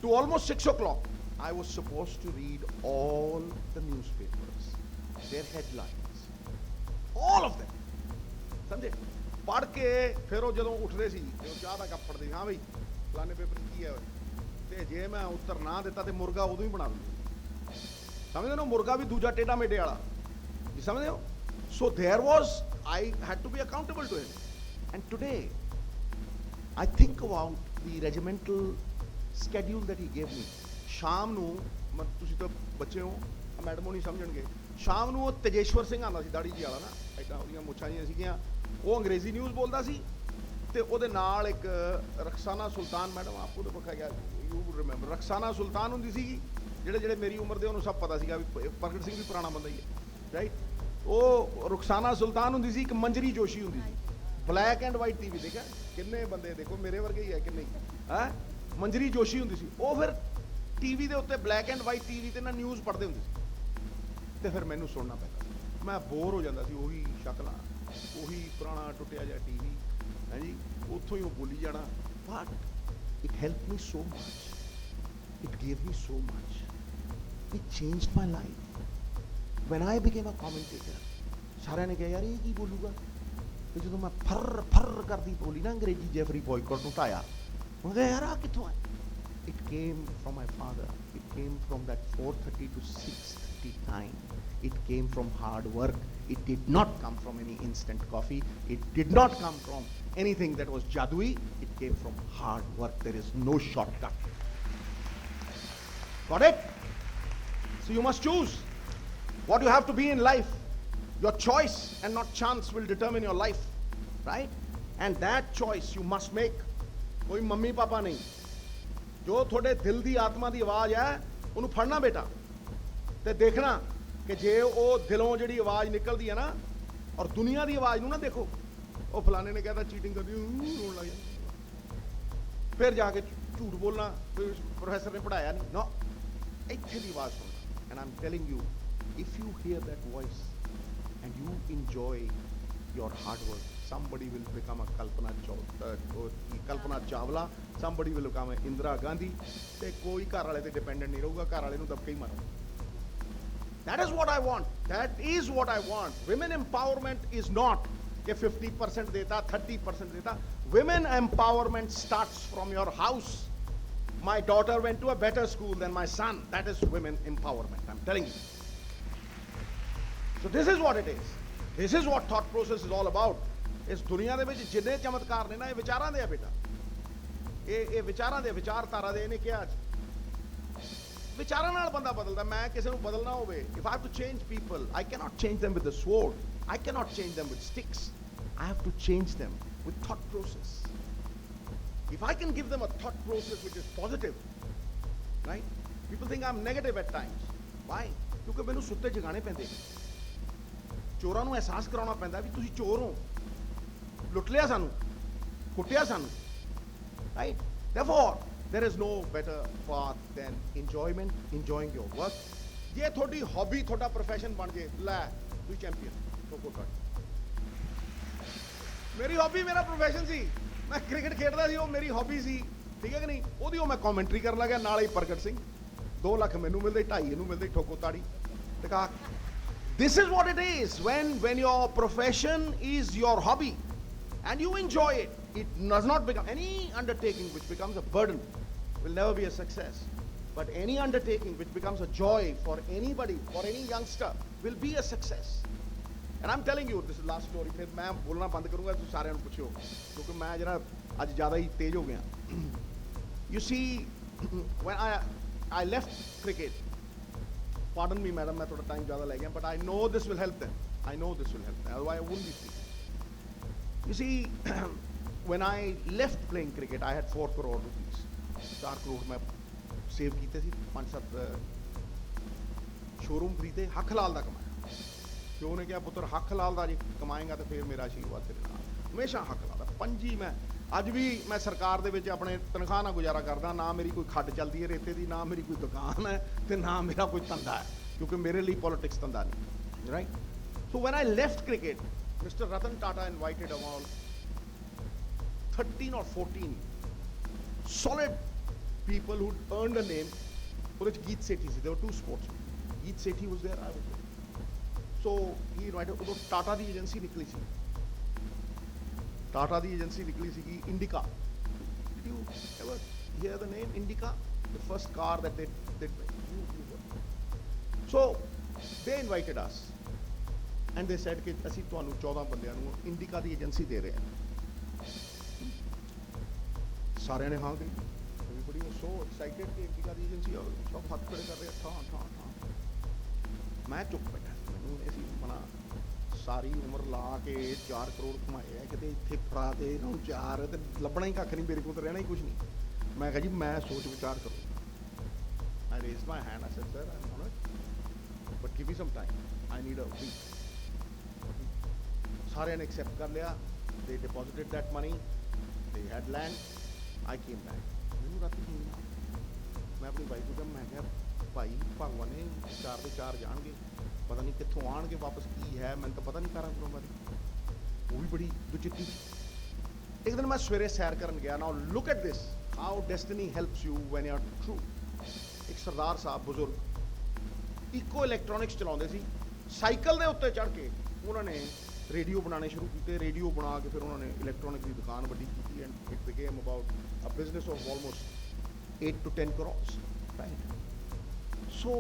to almost 6 o'clock I was supposed to read all the newspapers, their headlines, all of them ਸਮਝੇ ਪੜ੍ਹ ਕੇ ਫਿਰ ਉਹ ਜਦੋਂ ਉੱਠਦੇ ਸੀ ਤੇ ਉਹ ਚਾਹ ਦਾ ਕੱਪ ਪੜਦੇ ਸੀ, ਹਾਂ ਬਈ ਫਲਾਣੇ ਪੇਪਰ ਕੀ ਹੈ ਤੇ ਜੇ ਮੈਂ ਉੱਤਰ ਨਾ ਦਿੱਤਾ ਤੇ ਮੁਰਗਾ ਉਦੋਂ ਹੀ ਬਣਾ ਦਿੰਦੇ, ਸਮਝਦੇ ਹੋ, ਮੁਰਗਾ ਵੀ ਦੂਜਾ ਟੇਢਾ ਮੇਢੇ ਵਾਲਾ ਜੀ, ਸਮਝਦੇ ਹੋ। So there was I had to be accountable to him, and today I think about the regimental schedule that he gave me. ਸ਼ਾਮ ਨੂੰ ਤੁਸੀਂ ਤਾਂ ਬੱਚੇ ਹੋ, ਮੈਡਮ ਉਹ ਨਹੀਂ ਸਮਝਣਗੇ, ਸ਼ਾਮ ਨੂੰ ਉਹ ਤੇਜੇਸ਼ਵਰ ਸਿੰਘ ਆਉਂਦਾ ਸੀ ਦਾੜੀ ਜੀ ਵਾਲਾ ਨਾ, ਐਡਾ ਉਹਦੀਆਂ ਮੁੱਛਾਂ ਜਿਹੀਆਂ ਸੀਗੀਆਂ, ਉਹ ਅੰਗਰੇਜ਼ੀ ਨਿਊਜ਼ ਬੋਲਦਾ ਸੀ ਤੇ ਉਹਦੇ ਨਾਲ ਇੱਕ ਰਕਸਾਨਾ ਸੁਲਤਾਨ ਮੈਡਮ, ਆਪਕੋ ਤਾਂ ਪੱਕਾ ਗਿਆ, ਯੂ ਵੁੱਡ ਰਿਮੈਂਬਰ, ਰਕਸਾਨਾ ਸੁਲਤਾਨ ਹੁੰਦੀ ਸੀਗੀ, ਜਿਹੜੇ ਮੇਰੀ ਉਮਰ ਦੇ ਉਹਨੂੰ ਸਭ ਪਤਾ ਸੀਗਾ ਵੀ ਪ੍ਰਗਟ ਸਿੰਘ ਵੀ ਪੁਰਾਣਾ ਬੰਦਾ ਹੀ ਹੈ, ਰਾਈਟ। ਉਹ ਰੁਖਸਾਨਾ ਸੁਲਤਾਨ ਹੁੰਦੀ ਸੀ, ਇੱਕ ਮੰਜਰੀ ਜੋਸ਼ੀ ਹੁੰਦੀ ਸੀ, ਬਲੈਕ ਐਂਡ ਵਾਈਟ ਟੀਵੀ ਦੇਖਿਆ ਕਿੰਨੇ ਬੰਦੇ ਦੇਖੋ ਮੇਰੇ ਵਰਗੇ ਹੀ ਹੈ ਕਿੰਨੇ ਹੈ, ਮੰਜਰੀ ਜੋਸ਼ੀ ਹੁੰਦੀ ਸੀ, ਉਹ ਫਿਰ ਟੀਵੀ ਦੇ ਉੱਤੇ ਬਲੈਕ ਐਂਡ ਵਾਈਟ ਟੀਵੀ ਤੇ ਨਾ ਨਿਊਜ਼ ਪੜ੍ਹਦੇ ਹੁੰਦੇ ਸੀ ਤੇ ਫਿਰ ਮੈਨੂੰ ਸੁਣਨਾ ਪੈਂਦਾ, ਮੈਂ ਬੋਰ ਹੋ ਜਾਂਦਾ ਸੀ, ਉਹੀ ਸ਼ਕਲਾਂ, ਉਹੀ ਪੁਰਾਣਾ ਟੁੱਟਿਆ ਜਿਹਾ ਟੀਵੀ, ਹਾਂਜੀ, ਉੱਥੋਂ ਹੀ ਉਹ ਬੋਲੀ ਜਾਣਾ, but it helped me so much, it gave me so much, it changed my life. When I became a commentator, ਸਾਰਿਆਂ ਨੇ ਕਿਹਾ ਯਾਰ ਇਹ ਕੀ ਬੋਲੂਗਾ, ਤੇ ਜਦੋਂ ਮੈਂ ਫਰ ਕਰਦੀ ਬੋਲੀ ਨਾ ਅੰਗਰੇਜ਼ੀ, ਜੈਫਰੀ ਬੋਇਕਟ ਨੂੰ ਢਾਇਆ, ਉਹ ਕਿਹਾ ਯਾਰ ਆ ਕਿੱਥੋਂ ਆਇਆ। It came from my father. It came from that 4:30 to 6:30 time. It came from hard work. It did not come from any instant coffee. It did not come from anything that was jadui. It came from hard work. There is no shortcut. Got it? So you must choose what you have to be in life. Your choice and not chance will determine your life, right? And that choice you must make. कोई mummy papa नहीं, ਜੋ ਤੁਹਾਡੇ ਦਿਲ ਦੀ ਆਤਮਾ ਦੀ ਆਵਾਜ਼ ਹੈ ਉਹਨੂੰ ਫੜਨਾ ਬੇਟਾ, ਤੇ ਦੇਖਣਾ ਕਿ ਜੇ ਉਹ ਦਿਲੋਂ ਜਿਹੜੀ ਆਵਾਜ਼ ਨਿਕਲਦੀ ਹੈ ਨਾ, ਔਰ ਦੁਨੀਆ ਦੀ ਆਵਾਜ਼ ਨੂੰ ਨਾ ਦੇਖੋ, ਉਹ ਫਲਾਣੇ ਨੇ ਕਹਿਤਾ ਚੀਟਿੰਗ ਕਰਦੀ, ਰੋਣ ਲੱਗ ਜਾਂਦਾ, ਫਿਰ ਜਾ ਕੇ ਝੂਠ ਬੋਲਣਾ, ਪ੍ਰੋਫੈਸਰ ਨੇ ਪੜਾਇਆ ਨਹੀਂ, ਨਾ, ਇੱਥੇ ਦੀ ਆਵਾਜ਼ ਸੁਣਨਾ। And I am telling you, if you hear that voice and you enjoy your hard work, somebody will become a Kalpana Chawla, somebody will become a Indira Gandhi, ਤੇ ਕੋਈ ਘਰ ਵਾਲੇ ਤੇ ਡਿਪੈਂਡੈਂਟ ਨਹੀਂ ਰਹੂਗਾ, ਘਰ ਵਾਲੇ ਨੂੰ ਦਬਕੇ ਹੀ ਮਾਰੋ। That is what I want. That is what I want. Women empowerment is not कि 50% देता, 30% देता. Women empowerment starts from your house. My daughter went to a better school than my son. That is women empowerment. I'm telling you. So this is what it is. This is what thought process is all about. ਇਸ ਦੁਨੀਆ ਦੇ ਵਿੱਚ ਜਿੰਨੇ ਚਮਤਕਾਰ ਨੇ ਨਾ, ਇਹ ਵਿਚਾਰਾਂ ਦੇ ਆ ਬੇਟਾ, ਇਹ ਵਿਚਾਰਾਂ ਦੇ, ਵਿਚਾਰਧਾਰਾ ਦੇ। ਇਹਨੇ ਕਿਹਾ ਵਿਚਾਰਾਂ ਨਾਲ ਬੰਦਾ ਬਦਲਦਾ। ਮੈਂ ਕਿਸੇ ਨੂੰ ਬਦਲਣਾ ਹੋਵੇ, if I have to change people, I cannot change them with the sword, I cannot change them with sticks, I have to change them with thought process. If I can give them a thought process which is positive, right? People think I'm negative at times. Why? ਕਿਉਂਕਿ ਮੈਨੂੰ ਸੁੱਤੇ ਜਗਾਣੇ ਪੈਂਦੇ, ਚੋਰਾਂ ਨੂੰ ਅਹਿਸਾਸ ਕਰਾਉਣਾ ਪੈਂਦਾ ਵੀ ਤੁਸੀਂ ਚੋਰ ਹੋ, ਲੁੱਟ ਲਿਆ ਸਾਨੂੰ, ਕੁੱਟਿਆ ਸਾਨੂੰ, right? Therefore, there is no better path than enjoyment, enjoying your work. ਜੇ ਤੁਹਾਡੀ ਹੌਬੀ ਤੁਹਾਡਾ ਪ੍ਰੋਫੈਸ਼ਨ ਬਣ ਜੇ, ਲੈ ਤੁਸੀਂ ਚੈਂਪੀਅਨ ਠੋਕੋ ਕੱਟ। ਮੇਰੀ ਹੌਬੀ ਮੇਰਾ ਪ੍ਰੋਫੈਸ਼ਨ ਸੀ, ਮੈਂ ਕ੍ਰਿਕਟ ਖੇਡਦਾ ਸੀ, ਉਹ ਮੇਰੀ ਹੌਬੀ ਸੀ, ਠੀਕ ਹੈ ਕਿ ਨਹੀਂ? ਉਹਦੀ ਉਹ ਮੈਂ ਕਮੈਂਟਰੀ ਕਰਨ ਲੱਗਿਆ, ਨਾਲ ਹੀ ਪ੍ਰਗਟ ਸਿੰਘ, 2 ਲੱਖ ਮੈਨੂੰ ਮਿਲਦੇ, 2.5 ਇਹਨੂੰ ਮਿਲਦੇ, ਠੋਕੋ ਤਾੜੀ ਟਕਾ। This is what it is when your profession is your hobby and you enjoy it. It does not become any undertaking which becomes a burden will never be a success. But any undertaking which becomes a joy for anybody, for any youngster, will be a success. And I'm telling you, this is last story. फिर मैं बोलना बंद करूँगा, तो सारे ने पूछो, क्योंकि मैं जरा आज ज़्यादा ही तेज हो गया. You see, when I left cricket, pardon me, madam, मैं थोड़ा time ज़्यादा ले गया, but I know this will help them. I know this will help them. Otherwise, I wouldn't be speaking. You see, when I left playing cricket, I had 4 crore rupees. 4 crore मैं save कीते सी, 5-7 showroom खरीदे, हक लाल दा कमाया. जो ने क्या पुत्र हक लाल दा जी कमाएगा तो फिर मेरा आशीर्वाद तेरे नाल. हमेशा हक लाल दा. पंजी मैं ਅੱਜ ਵੀ ਮੈਂ ਸਰਕਾਰ ਦੇ ਵਿੱਚ ਆਪਣੇ ਤਨਖਾਹ ਨਾਲ ਗੁਜ਼ਾਰਾ ਕਰਦਾ, ਨਾ ਮੇਰੀ ਕੋਈ ਖੱਡ ਚੱਲਦੀ ਹੈ ਰੇਤੇ ਦੀ, ਨਾ ਮੇਰੀ ਕੋਈ ਦੁਕਾਨ ਹੈ, ਤੇ ਨਾ ਮੇਰਾ ਕੋਈ ਧੰਦਾ ਹੈ, ਕਿਉਂਕਿ ਮੇਰੇ ਲਈ ਪੋਲਿਟਿਕਸ ਧੰਦਾ ਨਹੀਂ, right? So when I left cricket, mister Ratan Tata invited about 13 or 14 solid people who earned a name. ਉਹਦੇ ਵਿੱਚ ਗੀਤ ਸੇਠੀ ਸੀ, there were 2 sports. ਗੀਤ Sethi was there, I was there. So he invited. ਉਦੋਂ ਟਾਟਾ ਦੀ ਏਜੰਸੀ ਨਿਕਲੀ ਸੀ, ਟਾਟਾ ਦੀ ਏਜੰਸੀ ਨਿਕਲੀ ਸੀਗੀ ਇੰਡੀਕਾ। Did you ever hear the name Indica? The first car that they did. So they invited us and they said ਕਿ ਅਸੀਂ ਤੁਹਾਨੂੰ 14 ਬੰਦਿਆਂ ਨੂੰ ਇੰਡੀਕਾ ਦੀ ਏਜੰਸੀ ਦੇ ਰਹੇ ਹਾਂ। ਸਾਰਿਆਂ ਨੇ ਹਾਂ ਕਹੀ। Everybody was so excited ਕਿ ਇੰਡੀਕਾ ਦੀ ਏਜੰਸੀ ਆ, ਸਭ ਹੱਥ ਖੜੇ ਕਰ ਰਹੇ ਠਾਂ ਠਾਂ ਠਾਂ। ਮੈਂ ਚੁੱਪ ਬੈਠਾ ਸੀ, ਮੈਨੂੰ ਅਸੀਂ ਮਨਾ ਸਾਰੀ ਉਮਰ ਲਾ ਕੇ 4 ਕਰੋੜ ਕਮਾਏ ਆ, ਕਿਤੇ ਇੱਥੇ ਫੜਾ ਦੇ ਇਹਨਾਂ ਨੂੰ 4 ਤੇ ਲੱਭਣਾ ਹੀ ਕੱਖ ਨਹੀਂ, ਮੇਰੇ ਕੋਲ ਤਾਂ ਰਹਿਣਾ ਹੀ ਕੁਝ ਨਹੀਂ। ਮੈਂ ਕਿਹਾ ਜੀ ਮੈਂ ਸੋਚ ਵਿਚਾਰ ਕਰੂੰਗਾ। I raised my hand, I said, sir, I'm honored, but give me some time, I need a week. ਸਾਰਿਆਂ ਨੇ accept ਕਰ ਲਿਆ, they deposited that money, they had land, I came back. ਮੈਨੂੰ ਰਾਤੀ ਨੀਂਦ ਨਾ ਆਈ। ਮੈਂ ਆਪਣੀ ਵਾਈਫ ਨੂੰ ਕਿਹਾ, ਮੈਂ ਕਿਹਾ ਭਾਈ ਭਗਵਾਨ ਨੇ 4 ਦੇ 4 ਜਾਣਗੇ, ਪਤਾ ਨਹੀਂ ਕਿੱਥੋਂ ਆਣਗੇ ਵਾਪਸ, ਕੀ ਹੈ ਮੈਨੂੰ ਤਾਂ ਪਤਾ ਨਹੀਂ ਕਾਰਾਂ ਕਰੂੰ ਬਾਰੇ। ਉਹ ਵੀ ਬੜੀ ਦੁਚਿੱਤੀ ਸੀ। ਇੱਕ ਦਿਨ ਮੈਂ ਸਵੇਰੇ ਸੈਰ ਕਰਨ ਗਿਆ। Now look at this, how destiny helps you when you are true. ਇੱਕ ਸਰਦਾਰ ਸਾਹਿਬ ਬਜ਼ੁਰਗ ਇਕੋ ਇਲੈਕਟ੍ਰੋਨਿਕਸ ਚਲਾਉਂਦੇ ਸੀ, ਸਾਈਕਲ ਦੇ ਉੱਤੇ ਚੜ੍ਹ ਕੇ ਉਹਨਾਂ ਨੇ ਰੇਡੀਓ ਬਣਾਉਣੇ ਸ਼ੁਰੂ ਕੀਤੇ। ਰੇਡੀਓ ਬਣਾ ਕੇ ਫਿਰ ਉਹਨਾਂ ਨੇ ਇਲੈਕਟ੍ਰੋਨਿਕ ਦੀ ਦੁਕਾਨ ਵੱਡੀ ਕੀਤੀ and it became about a business of almost 8 to 10 crores, right? So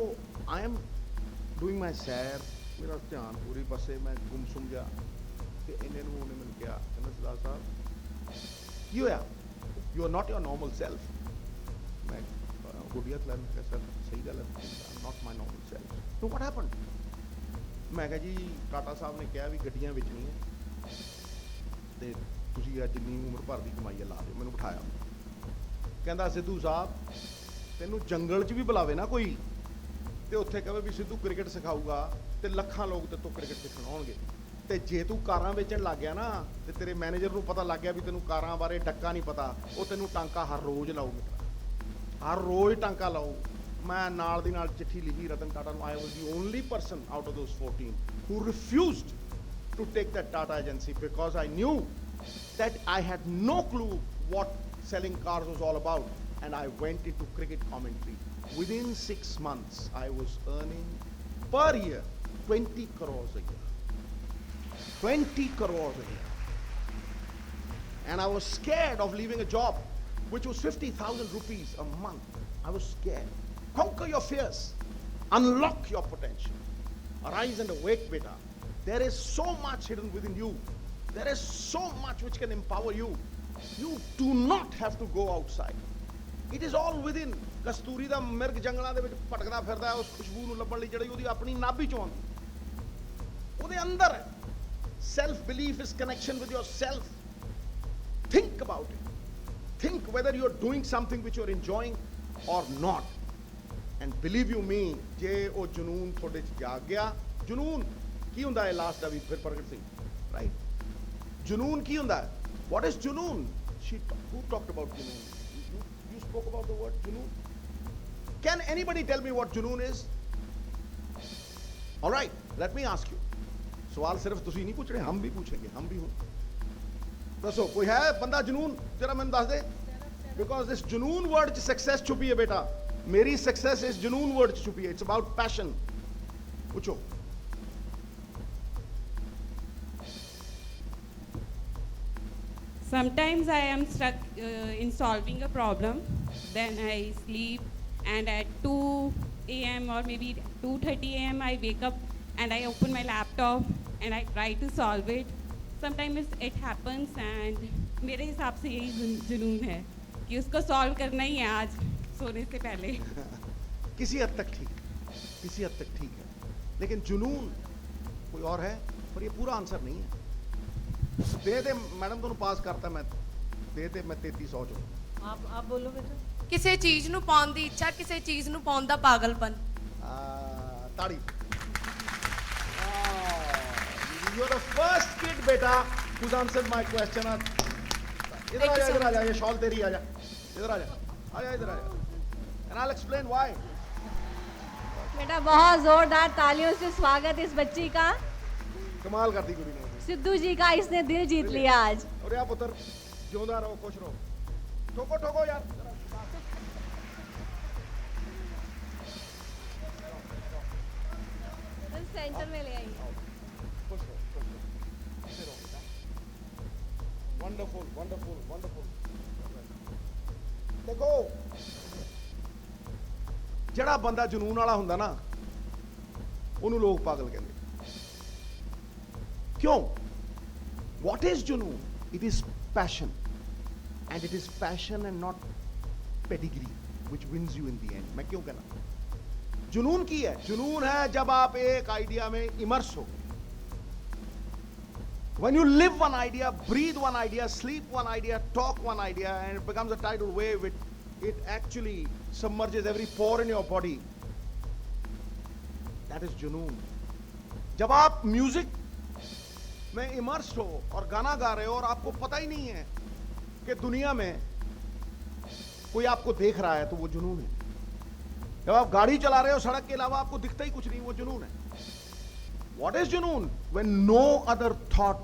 I am doing my ਸੈਰ, ਮੇਰਾ ਧਿਆਨ ਪੂਰੀ ਪਾਸੇ, ਮੈਂ ਗੁੰਮਸੁੰਮ ਜਾ ਤੇ ਇਹਨੇ ਨੂੰ ਉਹਨੇ ਮੈਨੂੰ ਕਿਹਾ, ਕਹਿੰਦਾ ਸਰਦਾਰ ਸਾਹਿਬ ਕੀ ਹੋਇਆ, you are not your normal self. ਮੈਂ ਗੁੱਡੀਆ ਖਿਲਾ, ਮੈਂ ਕਿਹਾ ਸਰ ਸਹੀ ਗੱਲ ਹੈ, not my normal self. So what happened? ਮੈਂ ਕਿਹਾ ਜੀ ਟਾਟਾ ਸਾਹਿਬ ਨੇ ਕਿਹਾ ਵੀ ਗੱਡੀਆਂ ਵੇਚਣੀਆਂ ਤੇ ਤੁਸੀਂ ਅੱਜ ਜਿੰਨੀ ਉਮਰ ਭਰ ਦੀ ਕਮਾਈ ਹੈ ਲਾ ਦਿਓ। ਮੈਨੂੰ ਬਿਠਾਇਆ, ਕਹਿੰਦਾ ਸਿੱਧੂ ਸਾਹਿਬ ਤੈਨੂੰ ਜੰਗਲ 'ਚ ਵੀ ਬੁਲਾਵੇ ਨਾ ਕੋਈ ਤੇ ਉੱਥੇ ਕਹੇ ਵੀ ਸਿੱਧੂ ਕ੍ਰਿਕਟ ਸਿਖਾਊਗਾ ਤੇ ਲੱਖਾਂ ਲੋਕ ਤੇ ਤੋਂ ਕ੍ਰਿਕਟ ਸਿੱਖਣ ਆਉਣਗੇ, ਤੇ ਜੇ ਤੂੰ ਕਾਰਾਂ ਵੇਚਣ ਲੱਗ ਗਿਆ ਨਾ ਤੇ ਤੇਰੇ ਮੈਨੇਜਰ ਨੂੰ ਪਤਾ ਲੱਗ ਗਿਆ ਵੀ ਤੈਨੂੰ ਕਾਰਾਂ ਬਾਰੇ ਡੱਕਾ ਨਹੀਂ ਪਤਾ, ਉਹ ਤੈਨੂੰ ਟਾਂਕਾ ਹਰ ਰੋਜ਼ ਲਾਊ, ਮਿੱਤਰਾ ਹਰ ਰੋਜ਼ ਟਾਂਕਾ ਲਾਊ। ਮੈਂ ਨਾਲ ਦੀ ਨਾਲ ਚਿੱਠੀ ਲਿਖੀ ਰਤਨ ਟਾਟਾ ਨੂੰ। I was the only person out of those 14 who refused to take that Tata agency because I knew that I had no clue what selling cars was all about, and I went into cricket commentary. Within 6 months, I was earning per year 20 crores a year. 20 crores a year. And I was scared of leaving a job which was 50,000 rupees a month. I was scared. Conquer your fears. Unlock your potential. Arise and awake, beta. There is so much hidden within you. There is so much which can empower you. You do not have to go outside. It is all within. ਕਸਤੂਰੀ ਦਾ ਮਿਰਗ ਜੰਗਲਾਂ ਦੇ ਵਿੱਚ ਭਟਕਦਾ ਫਿਰਦਾ, ਉਸ ਖੁਸ਼ਬੂ ਨੂੰ ਲੱਭਣ ਲਈ ਜਿਹੜੀ ਉਹਦੀ ਆਪਣੀ ਨਾਭੀ ਚੋਂ ਆਉਂਦੀ, ਉਹਦੇ ਅੰਦਰ ਹੈ। Self belief is connection with yourself. Think about it. Think whether you are doing something which you are enjoying or not. And believe you me, ਜੇ ਉਹ ਜਨੂਨ ਤੁਹਾਡੇ 'ਚ ਜਾਗ ਗਿਆ, ਜਨੂਨ ਕੀ ਹੁੰਦਾ ਹੈ ਲਾਸਟ ਦਾ ਵੀ ਫਿਰ ਪ੍ਰਗਟ ਸਿੰਘ, ਰਾਈਟ? ਜਨੂਨ ਕੀ ਹੁੰਦਾ ਹੈ? What is ਜਨੂਨ? Who talked about ਜਨੂਨ? You spoke about the word junoon. Can anybody tell me what junoon is? All right, let me ask you. सवाल सिर्फ तुसी नहीं पूछ रहे, हम भी पूछेंगे, हम भी हूं। दसो कोई है बंदा जुनून, जरा मैंने दस दे। Because this junoon word success छुपी है बेटा, मेरी success इस junoon word छुपी है। It's about passion. पूछो। Sometimes I am stuck in solving a problem, then I sleep, and at 2 a.m. or maybe 2:30 a.m. I wake up and I open my laptop and I try to solve it. Sometimes it happens and मेरे हिसाब से यही जुनून है कि उसको solve करना ही है आज सोने से पहले। किसी हद तक ठीक, किसी हद तक ठीक है, लेकिन जुनून कोई और है, पर ये पूरा आंसर नहीं है। दे दे मैडम ਤੁਹਾਨੂੰ ਪਾਸ ਕਰਤਾ ਮੈਂ, ਦੇ ਦੇ ਮੈਂ 3300 ਚੋਂ। आप बोलो बेटा। ਕਿਸੇ ਚੀਜ਼ ਨੂੰ ਪਾਉਣ ਦੀ ਇੱਛਾ, ਕਿਸੇ ਚੀਜ਼ ਨੂੰ ਪਾਉਣ ਦਾ ਪਾਗਲਪਨ। ਤਾੜੀ। You are the first kid बेटा who's answered my question. इधर आ जा, ये शॉल तेरी, आ जा, इधर आ जा, इधर आ जा, and I'll explain why. बेटा बहुत जोरदार तालियों से स्वागत इस बच्ची का। कमाल करती कुड़ी ने। सिद्धू जी का इसने दिल जीत लिया आज। और यहाँ पुत्र जिंदा रहो, खुश रहो, ठोको ठोको यार। सेंटर में ले आइए। खुश रहो, खुश रहो बेटा। Wonderful wonderful wonderful. देखो ਜਿਹੜਾ ਬੰਦਾ ਜਨੂਨ ਵਾਲਾ ਹੁੰਦਾ ਨਾ ਉਹਨੂੰ ਲੋਕ ਪਾਗਲ ਕਹਿੰਦੇ। ਕਿਉਂ? What is junoon? It is passion, and it is passion and not pedigree which wins you in the end. मैं क्यों कहना? जुनून की है, जुनून है जब आप एक आइडिया में इमर्स हो। When you live one idea, breathe one idea, sleep one idea, talk one idea, and it becomes a tidal wave, it actually submerges every pore in your body. That is junoon. जब आप music में immerse हो और गाना गा रहे हो और आपको पता ही नहीं है कि दुनिया में कोई आपको देख रहा है, तो वो जुनून है। जब आप गाड़ी चला रहे हो सड़क के अलावा आपको दिखता ही कुछ नहीं, वो जुनून है। What is junoon? When no other thought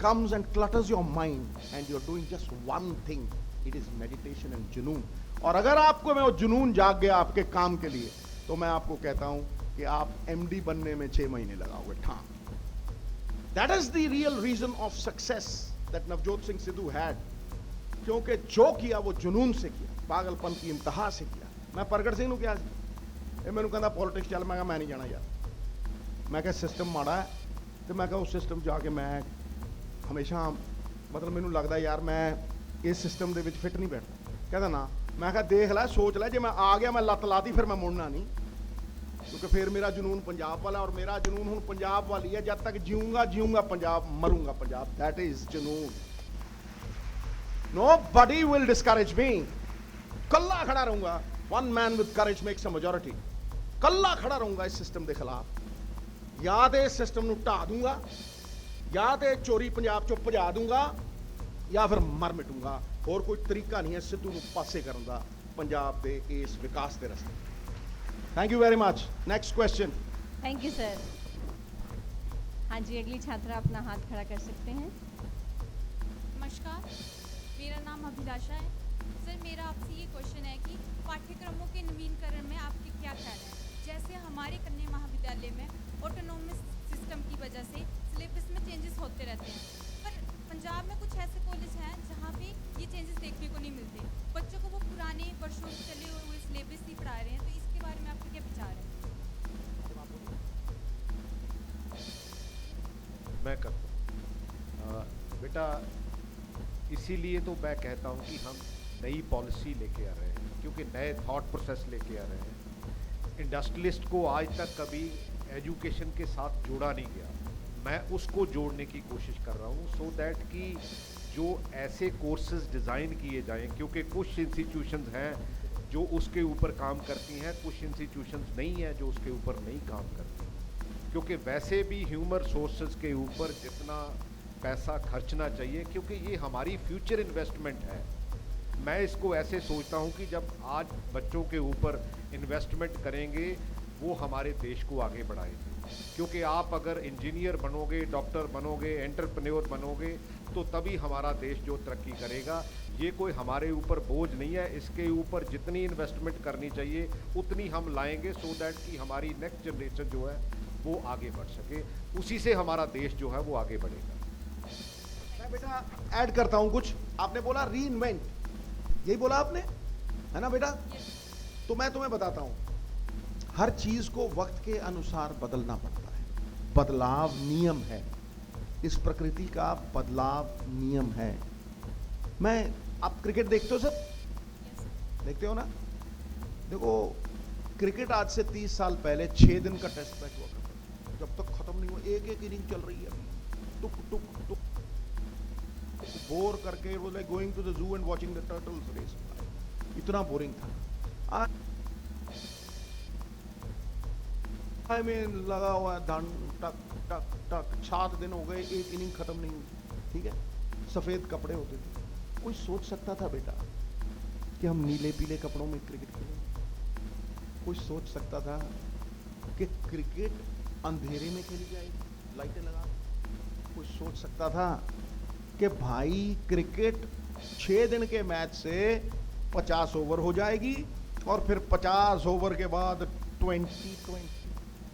comes and clutters your mind and you're doing just one thing, it is meditation and junoon. और अगर आपको में वो जुनून जाग गया आपके काम के लिए, तो मैं आपको कहता हूं कि आप एमडी बनने में 6 महीने लगाओगे। ठाम। That is the real reason of success that Navjot Singh Sidhu had. क्योंकि जो किया वो जुनून से किया, पागलपन की इंतहा से किया। मैं प्रगट सिंह क्या मैनू कहता पॉलिटिक्स चल, मैं नहीं जाना यार, मैं क्या सिस्टम माड़ा है, तो मैं उस सिस्टम जाके मैं हमेशा मतलब मैनू लगता यार मैं इस सिस्टम के फिट नहीं बैठता। कहता ना, मैं क्या देख ला, सोच ला, जो मैं आ गया मैं लत लाती फिर मैं मुड़ना नहीं, क्योंकि फिर मेरा जुनून पंजाब वाला, और मेरा जुनून हूँ पंजाब वाली है। जब तक जीऊंगा जीऊंगा पंजाब, मरूंगा पंजाब। दैट इज जुनून। Nobody will discourage me. कल्ला खड़ा रहूंगा। One man with courage makes a majority. कल्ला खड़ा रहूंगा इस सिस्टम के खिलाफ। या तो इस सिस्टम ਨੂੰ ਢਾ दूंगा, या तो चोरी पंजाब चों भजा दूंगा, या फिर मर मिटूंगा। और कोई तरीका नहीं है सिद्धू ਨੂੰ ਪਾਸੇ ਕਰਨ ਦਾ पंजाब ਦੇ ਇਸ विकास ਦੇ रस्ते। Thank you very much. Next question. Thank you sir. हाँ जी, अगली छात्रा अपना हाथ खड़ा कर सकते हैं। नमस्कार, मेरा नाम अभिलाषा है। सर, मेरा आपसे ये क्वेश्चन है कि पाठ्यक्रमों के नवीनीकरण में आपके क्या ख्याल है? जैसे हमारे कन्या महाविद्यालय में ऑटोनोमस सिस्टम की वजह से सिलेबस में चेंजेस होते रहते हैं, पर पंजाब में कुछ ऐसे कॉलेज हैं जहाँ पे ये चेंजेस देखने को नहीं मिलते। बच्चों को वो पुराने वर्षों से चले हुए सिलेबस ही पढ़ा रहे हैं, तो इसके बारे में आपके क्या विचार है? मैं करता हूँ बेटा, इसीलिए तो मैं कहता हूँ कि हम नई पॉलिसी लेके आ रहे हैं, क्योंकि नए थॉट प्रोसेस लेके आ रहे हैं। इंडस्ट्रियलिस्ट को आज तक कभी एजुकेशन के साथ जोड़ा नहीं गया, मैं उसको जोड़ने की कोशिश कर रहा हूँ, सो दैट कि जो ऐसे कोर्सेज डिज़ाइन किए जाएं, क्योंकि कुछ इंस्टीट्यूशंस हैं जो उसके ऊपर काम करती हैं, कुछ इंस्टीट्यूशंस नहीं हैं जो उसके ऊपर नहीं काम करती, क्योंकि वैसे भी ह्यूमन सोर्सेज के ऊपर जितना पैसा खर्चना चाहिए, क्योंकि ये हमारी फ्यूचर इन्वेस्टमेंट है। मैं इसको ऐसे सोचता हूँ कि जब आज बच्चों के ऊपर इन्वेस्टमेंट करेंगे वो हमारे देश को आगे बढ़ाएंगे, क्योंकि आप अगर इंजीनियर बनोगे, डॉक्टर बनोगे, एंटरप्रेन्योर बनोगे, तो तभी हमारा देश जो तरक्की करेगा। ये कोई हमारे ऊपर बोझ नहीं है, इसके ऊपर जितनी इन्वेस्टमेंट करनी चाहिए उतनी हम लाएंगे, सो दैट कि हमारी नेक्स्ट जनरेशन जो है वो आगे बढ़ सके, उसी से हमारा देश जो है वो आगे बढ़ेगा। मैं बेटा ऐड करता हूं कुछ। आपने बोला रीइन्वेंट, यही बोला आपने, है ना बेटा? तो मैं तुम्हें बताता हूं, हर चीज को वक्त के अनुसार बदलना पड़ता है। बदलाव नियम है, इस प्रकृति का बदलाव नियम है। मैं, आप क्रिकेट देखते हो सर? देखते हो ना? देखो, क्रिकेट आज से 30 साल पहले 6 दिन का टेस्ट मैच हुआ करता था, जब तक खत्म नहीं हुआ, एक एक इनिंग चल रही है अभी, टुक टुक टुक, बोर करके वो like going to the zoo and watching the turtles race, इतना बोरिंग था। आई मीन लगा हुआ है धन, टक टक टक, 7 दिन हो गए, एक इनिंग खत्म नहीं हुई। ठीक है, सफेद कपड़े होते थे। कोई सोच सकता था बेटा कि हम नीले पीले कपड़ों में क्रिकेट खेलेंगे? कोई सोच सकता था कि क्रिकेट अंधेरे में खेली जाएगी लाइटें लगा? कोई सोच सकता था कि भाई क्रिकेट 6 दिन के मैच से 50 ओवर हो जाएगी और फिर 50 ओवर के बाद 20-20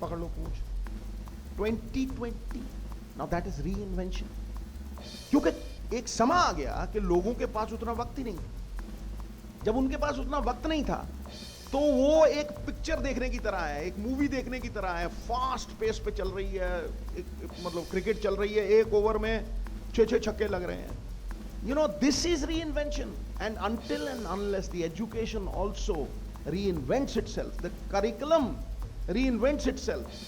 पकड़ लो पूछ? 2020, now that is reinvention. क्योंकि एक समय आ गया कि लोगों के पास उतना वक्त ही नहीं था। जब उनके पास उतना वक्त नहीं था तो वो एक पिक्चर देखने की तरह है, एक मूवी देखने की तरह है, फास्ट पेस पे चल रही है, मतलब क्रिकेट चल रही है, एक ओवर में 6-6 छक्के लग रहे हैं। You know, this is reinvention, and until and unless the education also reinvents itself, the curriculum reinvents itself.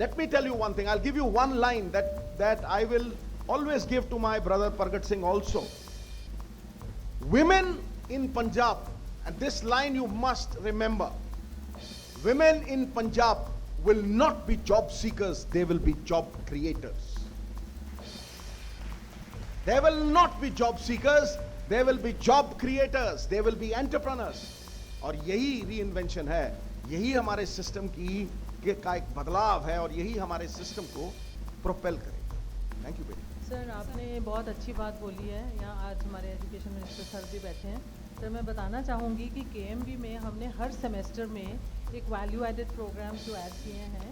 Let me tell you one thing. I'll give you one line that I will always give to my brother Pargat Singh also. Women in Punjab, and this line you must remember. Women in Punjab will not be job seekers, they will be job creators. They will not be job seekers, they will be job creators, they will be entrepreneurs. और यही reinvention है, यही हमारे system का एक बदलाव है और यही हमारे सिस्टम को प्रोपेल करेगा। थैंक यू बेटी। सर आपने बहुत अच्छी बात बोली है। यहाँ आज हमारे एजुकेशन मिनिस्टर सर भी बैठे हैं। सर मैं बताना चाहूँगी कि KMB में हमने हर सेमेस्टर में एक वैल्यू एडेड प्रोग्राम जो ऐड किए हैं,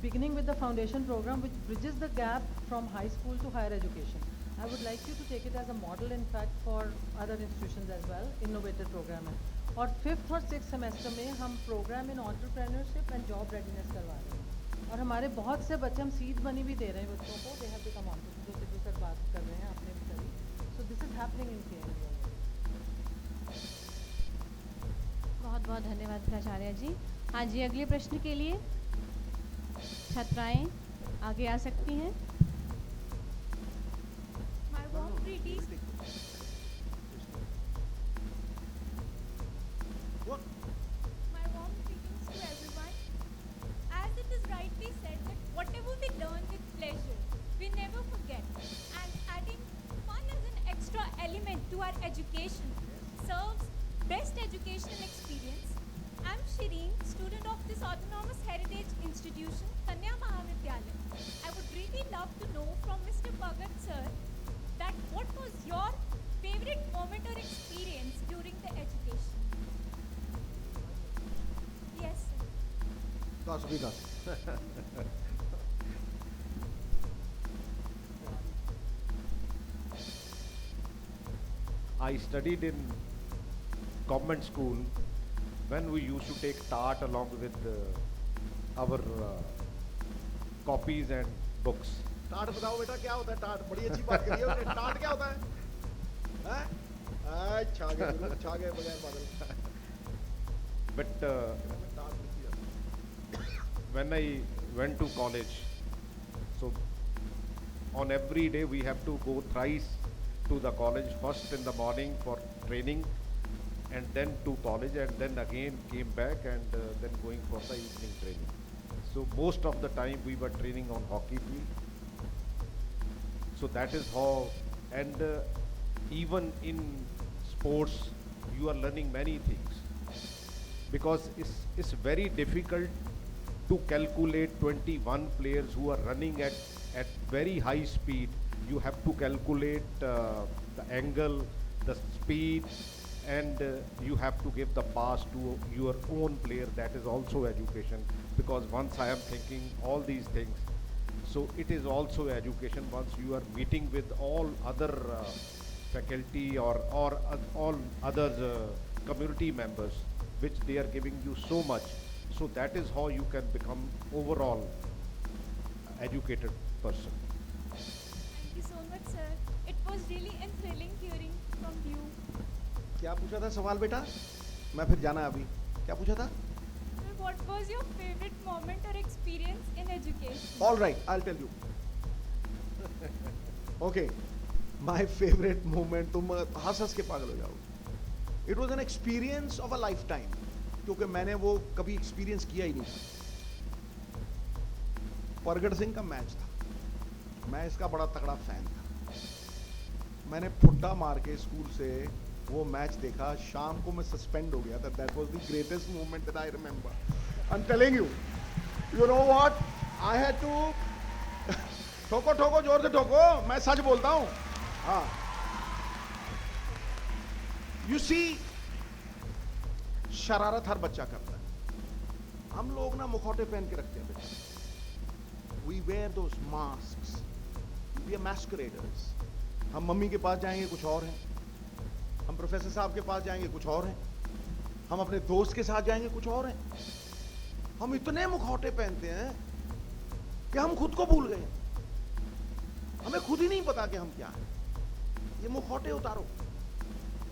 beginning with the foundation program which bridges the gap from high school to higher education. I would like you to take it as a model in fact for other institutions as well. Innovative program है. और 5th और 6th semester में हम program in entrepreneurship and job readiness करवा रहे हैं और हमारे बहुत से बच्चे हम सीड मनी भी दे रहे हैं बच्चों को. दे हैव बिकम एंटरप्रेन्योर्स, जो सिद्धू सर बात कर रहे हैं, आपने भी करी. So this is happening in KMB. बहुत बहुत धन्यवाद प्राचार्य जी. हाँ जी, अगले प्रश्न के लिए छात्राएं आगे आ सकती हैं. My warm greetings. My warm greetings to everyone. As it is rightly said that whatever we learn with pleasure, we never forget. And adding fun as an extra element to our education serves best educational experience. I'm Shireen, student of this Autonomous Heritage Institution, Kanya Mahavidyalaya. I would really love to know from Mr. Bhagat sir that what was your favorite moment or experience during the education? Yes, sir. 10 भी 10. I studied in government school when we used to take TAT along with our copies and books. टाट बताओ बेटा क्या होता है टाट? बड़ी अच्छी बात करी है उसने. टाट क्या होता है? हैं? छा गए बगैर बादल. But टाट लिखी जाती है. when I went to college, so on every day we have to go thrice to the college, first in the morning for training and then to college and then again came back and then going for the evening training. So most of the time we were training on hockey field. So that is how, and even in sports you are learning many things because it's very difficult to calculate 21 players who are running at very high speed. You have to calculate the angle, the speed, and you have to give the pass to your own player. That is also education, because once I am thinking all these things, so it is also education once you are meeting with all other faculty or all other community members, which they are giving you so much. So that is how you can become overall educated person. Thank you so much, sir. It was really thrilling hearing from you. क्या पूछा था सवाल बेटा? मैं फिर जाना अभी. क्या पूछा था? Sir, what was your favorite moment or experience in education? All right, I'll tell you. Okay, my favorite moment. तुम हंस के पागल हो जाओगे. It was an experience of a lifetime, क्योंकि मैंने वो कभी एक्सपीरियंस किया ही नहीं था. परगट सिंह का मैच था. मैं इसका बड़ा तगड़ा फैन था. मैंने फुट्टा मार के स्कूल से वो मैच देखा. शाम को मैं सस्पेंड हो गया था. That was the greatest moment that I remember. I am telling you. You know what, I had to ठोको ठोको, जोर से ठोको. मैं सच बोलता हूँ. हाँ, यू सी, शरारत हर बच्चा करता है. हम लोग ना मुखौटे पहन के रखते हैं बेटा. We wear those masks. We are masqueraders. हम मम्मी के पास जाएंगे कुछ और हैं, हम प्रोफेसर साहब के पास जाएंगे कुछ और हैं, हम अपने दोस्त के साथ जाएंगे कुछ और हैं। हम इतने मुखौटे पहनते हैं कि हम खुद को भूल गए, हमें खुद ही नहीं पता कि हम क्या हैं। ये मुखौटे उतारो।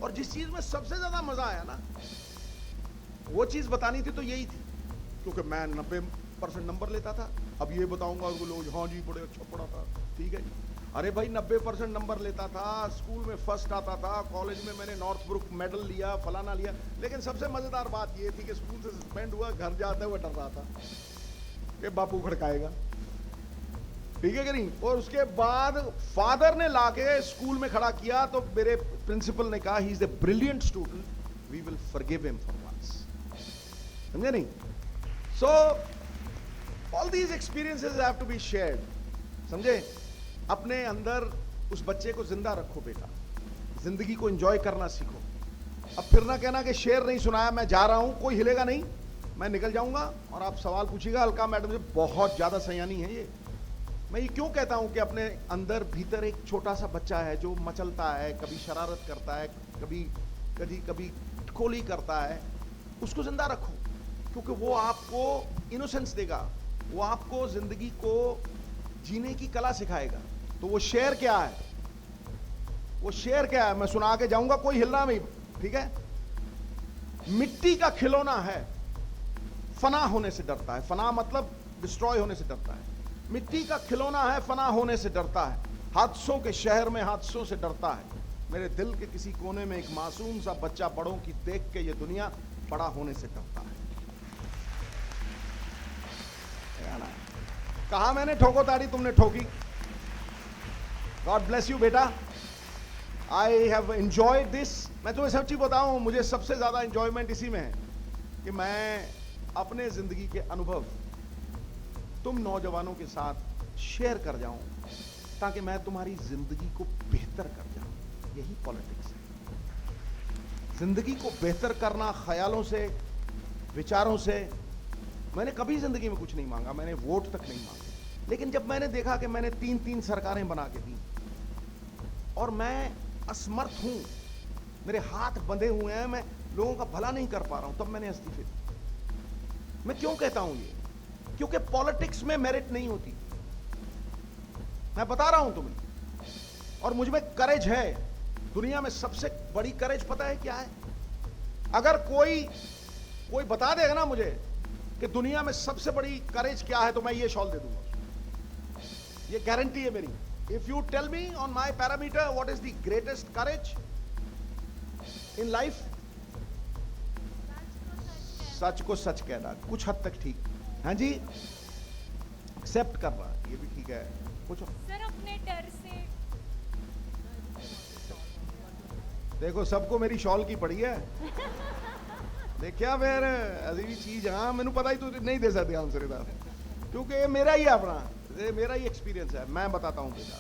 और जिस चीज में सबसे ज्यादा मजा आया ना, वो चीज बतानी थी तो यही थी, क्योंकि मैं 90% नंबर लेता था। अब ये बताऊंगा उनको, लोग हाँ जी बड़े अच्छा पढ़ा था, ठीक है जी। अरे भाई 90% नंबर लेता था, स्कूल में फर्स्ट आता था, कॉलेज में मैंने नॉर्थब्रुक मेडल लिया, फलाना लिया। लेकिन सबसे मजेदार बात ये थी कि स्कूल से सस्पेंड हुआ, घर जाते हुए डर रहा था कि बापू खड़काएगा, ठीक है कि नहीं। और उसके बाद फादर ने लाके स्कूल में खड़ा किया तो मेरे प्रिंसिपल ने कहा, he is a brilliant student, we will forgive him for once. समझे नहीं? So all these experiences have to be shared. समझे? अपने अंदर उस बच्चे को जिंदा रखो बेटा, जिंदगी को एंजॉय करना सीखो। अब फिर ना कहना कि शेर नहीं सुनाया, मैं जा रहा हूं, कोई हिलेगा नहीं, मैं निकल जाऊंगा और आप सवाल पूछिएगा। अलका मैडम से बहुत ज्यादा सयानी है ये। मैं ये क्यों कहता हूं कि अपने अंदर भीतर एक छोटा सा बच्चा है जो मचलता है, कभी शरारत करता है, कभी ठिठोली करता है, उसको जिंदा रखो, क्योंकि वो आपको इनोसेंस देगा, वो आपको जिंदगी को जीने की कला सिखाएगा। तो वो शेर क्या है, वो शेर क्या है, मैं सुना के जाऊंगा, कोई हिलना नहीं, ठीक है। मिट्टी का खिलौना है, फना होने से डरता है। फना मतलब डिस्ट्रॉय होने से डरता है। मिट्टी का खिलौना है, फना होने से डरता है। हादसों के शहर में हादसों से डरता है। मेरे दिल के किसी कोने में एक मासूम सा बच्चा बड़ों की देख के ये दुनिया बड़ा होने से डरता है। कहा मैंने ठोको ताड़ी, तुमने ठोकी। गॉड ब्लेस यू बेटा, आई हैव एंजॉयड दिस। मैं तुम्हें सच्ची बताऊं, मुझे सबसे ज्यादा एंजॉयमेंट इसी में है कि मैं अपने जिंदगी के अनुभव तुम नौजवानों के साथ शेयर कर जाऊं, ताकि मैं तुम्हारी जिंदगी को बेहतर कर जाऊं। यही पॉलिटिक्स है, जिंदगी को बेहतर करना। ख्यालों से, विचारों से। मैंने कभी जिंदगी में कुछ नहीं मांगा, मैंने वोट तक नहीं मांगे, लेकिन जब मैंने देखा कि मैंने 3-3 सरकारें बना के दी और मैं असमर्थ हूं, मेरे हाथ बंधे हुए हैं, मैं लोगों का भला नहीं कर पा रहा हूं, तब मैंने इस्तीफे दी। मैं क्यों कहता हूं ये? क्योंकि पॉलिटिक्स में मेरिट नहीं होती, मैं बता रहा हूं तुम्हें। और मुझ में करेज है। दुनिया में सबसे बड़ी करेज पता है क्या है? अगर कोई बता देगा ना मुझे कि दुनिया में सबसे बड़ी करेज क्या है, तो मैं ये शॉल दे दूंगा। ये गारंटी है मेरी। If you tell me on my parameter what is the greatest courage in life, सच को सच कहना, कुछ हद तक ठीक। हाँ जी, एक्सेप्ट कर रहा, ये भी ठीक है। पूछो सर, अपने डर से। देखो सबको मेरी शॉल की पड़ी है। देखिया फिर अभी चीज, हाँ मैंने पता ही, तो नहीं दे सकते आंसर इधर, क्योंकि ये मेरा ही अपना, ये मेरा ही एक्सपीरियंस है। मैं बताता हूं बेटा,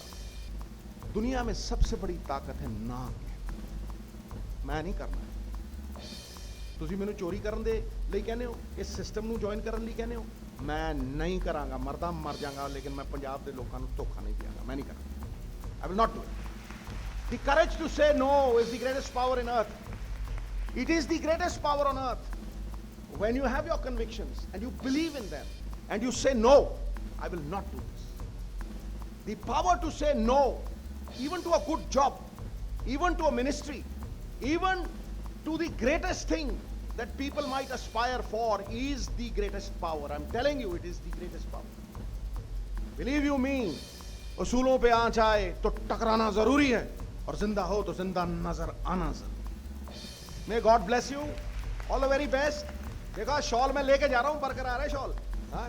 दुनिया में सबसे बड़ी ताकत है ना कहना। मैं नहीं करना। ਤੁਸੀਂ ਮੈਨੂੰ ਚੋਰੀ ਕਰਨ ਦੇ ਲਈ ਕਹਿੰਦੇ ਹੋ, ਇਸ ਸਿਸਟਮ ਨੂੰ ਜੁਆਇਨ ਕਰਨ ਲਈ ਕਹਿੰਦੇ ਹੋ, ਮੈਂ ਨਹੀਂ ਕਰਾਂਗਾ। ਮਰਦਾ ਮਰ ਜਾਵਾਂਗਾ, ਲੇਕਿਨ ਮੈਂ ਪੰਜਾਬ ਦੇ ਲੋਕਾਂ ਨੂੰ ਧੋਖਾ ਨਹੀਂ ਦਿਆਂਗਾ। ਮੈਂ ਨਹੀਂ ਕਰਾਂਗਾ। I will not do it. The courage to say no is the greatest power in earth. It is the greatest power on earth. When you have your convictions and you believe in them and you say no, I will not do this. The power to say no, even to a good job, even to a ministry, even to the greatest thing that people might aspire for, is the greatest power. I'm telling you, it is the greatest power. Believe you me, उसूलों पे आंच आए तो टकराना जरूरी है, और जिंदा हो तो जिंदा नजर आना जरूरी। May God bless you, all the very best। देखा शॉल मैं लेके जा रहा हूं, बरकरार है शॉल। हाँ